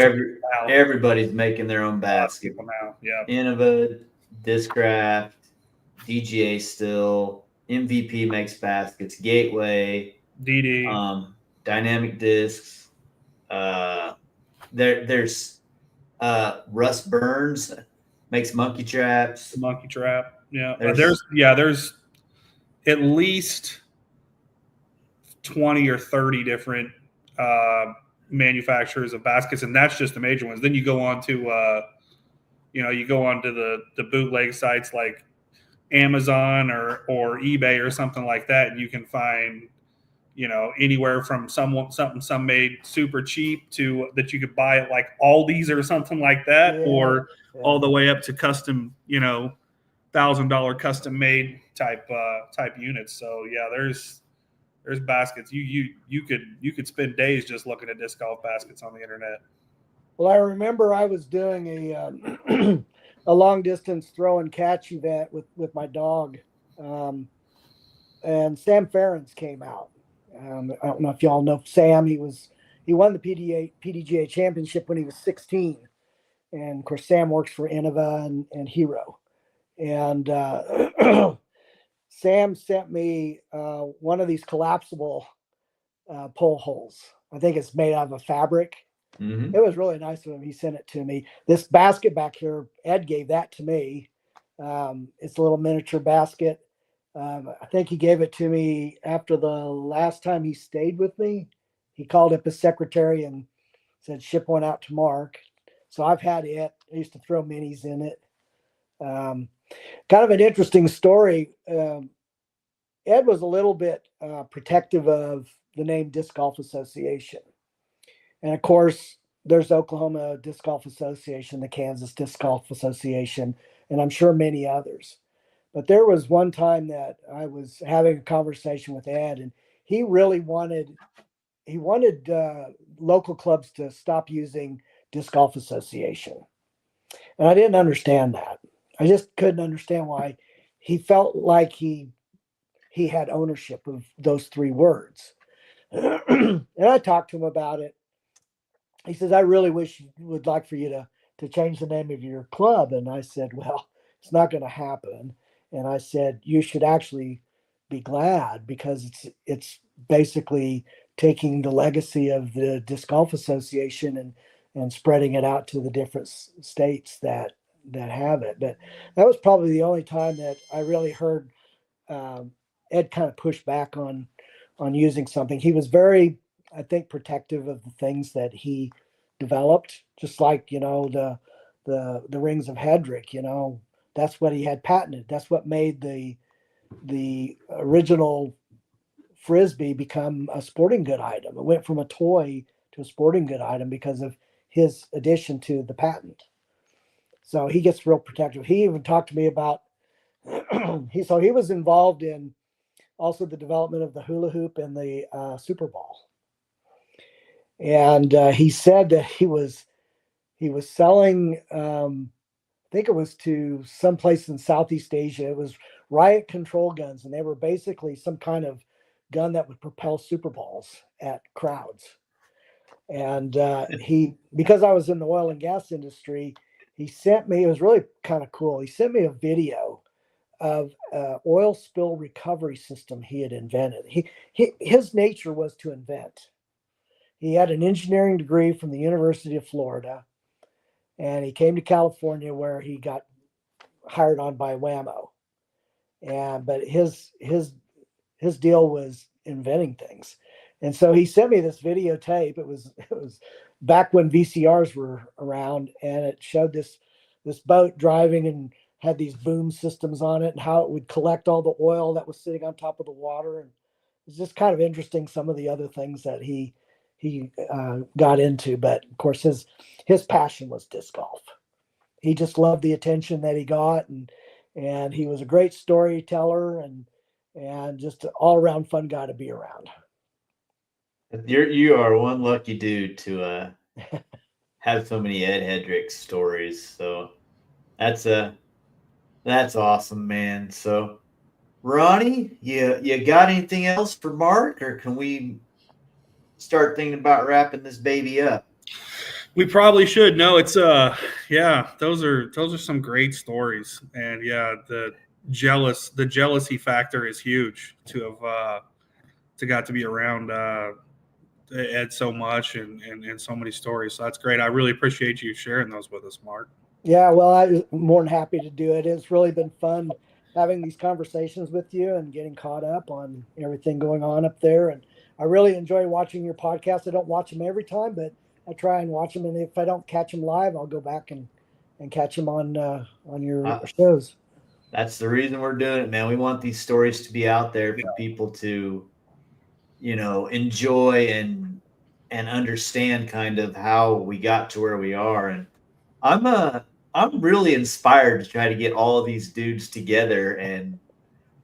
everybody's making their own basket now. Yeah. Innova, Discraft, DGA still. MVP makes baskets. Gateway. DD. Dynamic Discs. There's Russ Burns makes monkey traps. Monkey trap. Yeah. There's at least 20 or 30 different manufacturers of baskets, and that's just the major ones. Then you go on to the bootleg sites like Amazon or eBay or something like that, and you can find anywhere from some made super cheap to that you could buy at like Aldi's or something like that, or all the way up to custom, $1,000 custom made type units. So yeah, there's baskets. You could spend days just looking at disc golf baskets on the internet. Well, I remember I was doing a a long distance throw and catch event with my dog, and Sam Ferrens came out. I don't know if y'all know Sam. He won the PDGA championship when he was 16, and of course Sam works for Innova and Hero, and Sam sent me one of these collapsible pole holes. I think it's made out of a fabric. Mm-hmm. It was really nice of him. He sent it to me. This basket back here, Ed gave that to me. It's a little miniature basket. I think he gave it to me after the last time he stayed with me. He called up his secretary and said, ship one out to Mark. So I've had it. I used to throw minis in it. Kind of an interesting story. Ed was a little bit protective of the name Disc Golf Association. And of course, there's Oklahoma Disc Golf Association, the Kansas Disc Golf Association, and I'm sure many others. But there was one time that I was having a conversation with Ed, and he really wanted local clubs to stop using Disc Golf Association. And I didn't understand that. I just couldn't understand why he felt like he had ownership of those three words. And I talked to him about it. He says, I really would like for you to change the name of your club. And I said, well, it's not going to happen. And I said, you should actually be glad, because it's basically taking the legacy of the Disc Golf Association and spreading it out to the different states that have it. But that was probably the only time that I really heard Ed kind of push back on using something. He was very, I think, protective of the things that he developed, just like, the rings of Hedrick, that's what he had patented. That's what made the original Frisbee become a sporting good item. It went from a toy to a sporting good item because of his addition to the patent. So he gets real protective. He even talked to me about, he was involved in also the development of the hula hoop and the Super Ball. And he said that he was selling, I think it was to some place in Southeast Asia. It was riot control guns, and they were basically some kind of gun that would propel Super Balls at crowds. And because I was in the oil and gas industry, he sent me, it was really kind of cool. He sent me a video of oil spill recovery system he had invented. His nature was to invent. He had an engineering degree from the University of Florida, and he came to California where he got hired on by Whammo. But his deal was inventing things. And so he sent me this videotape. It was back when VCRs were around, and it showed this boat driving and had these boom systems on it and how it would collect all the oil that was sitting on top of the water. And it's just kind of interesting, some of the other things that he got into. But of course, his passion was disc golf. He just loved the attention that he got, and he was a great storyteller and just an all around fun guy to be around. You are one lucky dude to have so many Ed Hedrick stories. So that's awesome, man. So Ronnie, you got anything else for Mark, or can we start thinking about wrapping this baby up? We probably should. No, it's those are some great stories. And yeah, the jealousy factor is huge to got to be around Ed so much and so many stories. So that's great. I really appreciate you sharing those with us, Mark. Yeah, well, I'm more than happy to do it. It's really been fun having these conversations with you and getting caught up on everything going on up there. And I really enjoy watching your podcast. I don't watch them every time, but I try and watch them. And if I don't catch them live, I'll go back and catch them on your shows. That's the reason we're doing it, man. We want these stories to be out there for people to, enjoy and understand kind of how we got to where we are. And I'm really inspired to try to get all of these dudes together, and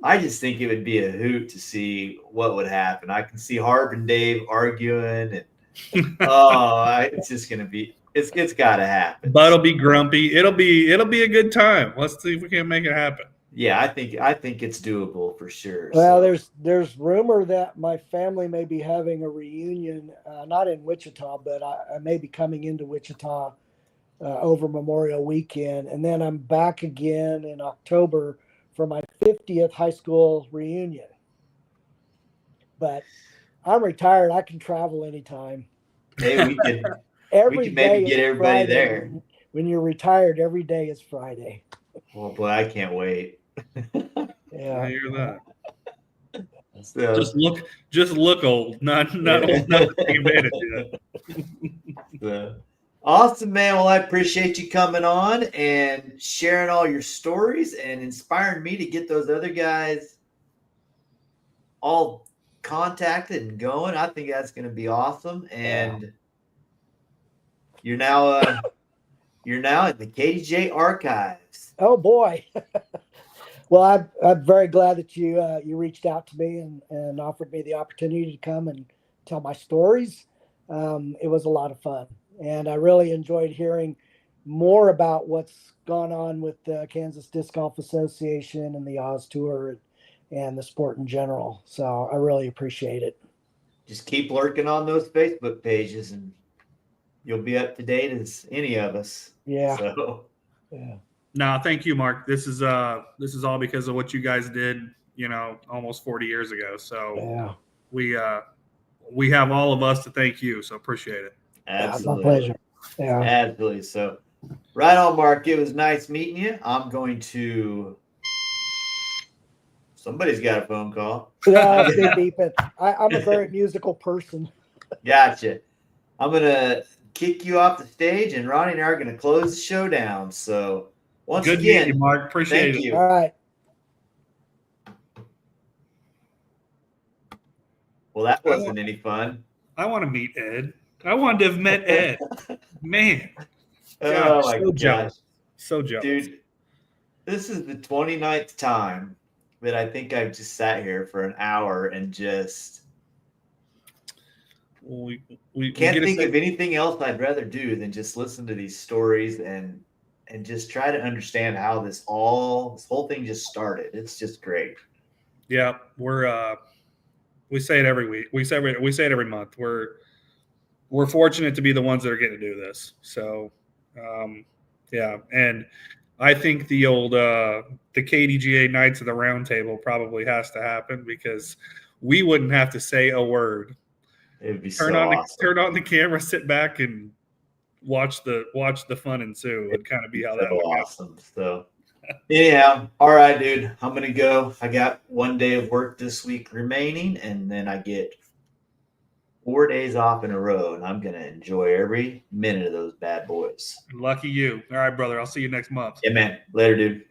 I just think it would be a hoot to see what would happen. I can see Harv and Dave arguing, and it's just gonna be it's got to happen. Bud'll be grumpy. It'll be a good time. Let's see if we can make it happen. Yeah, I think it's doable for sure. Well, there's rumor that my family may be having a reunion, not in Wichita, but I may be coming into Wichita over Memorial Weekend, and then I'm back again in October for my 50th high school reunion. But I'm retired; I can travel anytime. Hey, we can maybe get everybody Friday. there. When you're retired, every day is Friday. Oh boy, I can't wait. Yeah, I hear that. So, Just look old, not old enough to take advantage of it. Awesome, man. Well, I appreciate you coming on and sharing all your stories and inspiring me to get those other guys all contacted and going. I think that's going to be awesome. And you're now in the KDGA archives. Oh boy. Well, I'm very glad that you reached out to me and offered me the opportunity to come and tell my stories. It was a lot of fun, and I really enjoyed hearing more about what's gone on with the Kansas Disc Golf Association and the Oz Tour and the sport in general. So I really appreciate it. Just keep lurking on those Facebook pages, and you'll be up to date as any of us. Yeah. So. Yeah. No, thank you, Mark. This is all because of what you guys did, almost 40 years ago. So we have all of us to thank you. So appreciate it. Absolutely. My pleasure. Yeah. Absolutely. So right on, Mark. It was nice meeting you. Somebody's got a phone call. Yeah, it's beeping. I'm a very musical person. Gotcha. I'm going to kick you off the stage, and Ronnie and I are going to close the show down. So once Good again, meeting you, Mark. Appreciate thank it. you. All right. Well, that wasn't any fun. I want to meet Ed. I wanted to have met Ed. Man. Oh, my so gosh. jealous. So jealous. Dude, this is the 29th time that I think I've just sat here for an hour and just we can't think of anything else I'd rather do than just listen to these stories and just try to understand how this whole thing just started. It's just great. Yeah, we say it every week. We say it every month. We're fortunate to be the ones that are getting to do this. So, and I think the KDGA Knights of the Round Table probably has to happen because we wouldn't have to say a word. It would be turn on the camera, sit back, and watch the fun ensue. Would kind of be how that would go. Awesome. So, anyhow, all right, dude. I'm gonna go. I got one day of work this week remaining, and then I get 4 days off in a row, and I'm gonna enjoy every minute of those bad boys. Lucky you. All right, brother. I'll see you next month. Yeah, man. Later, dude.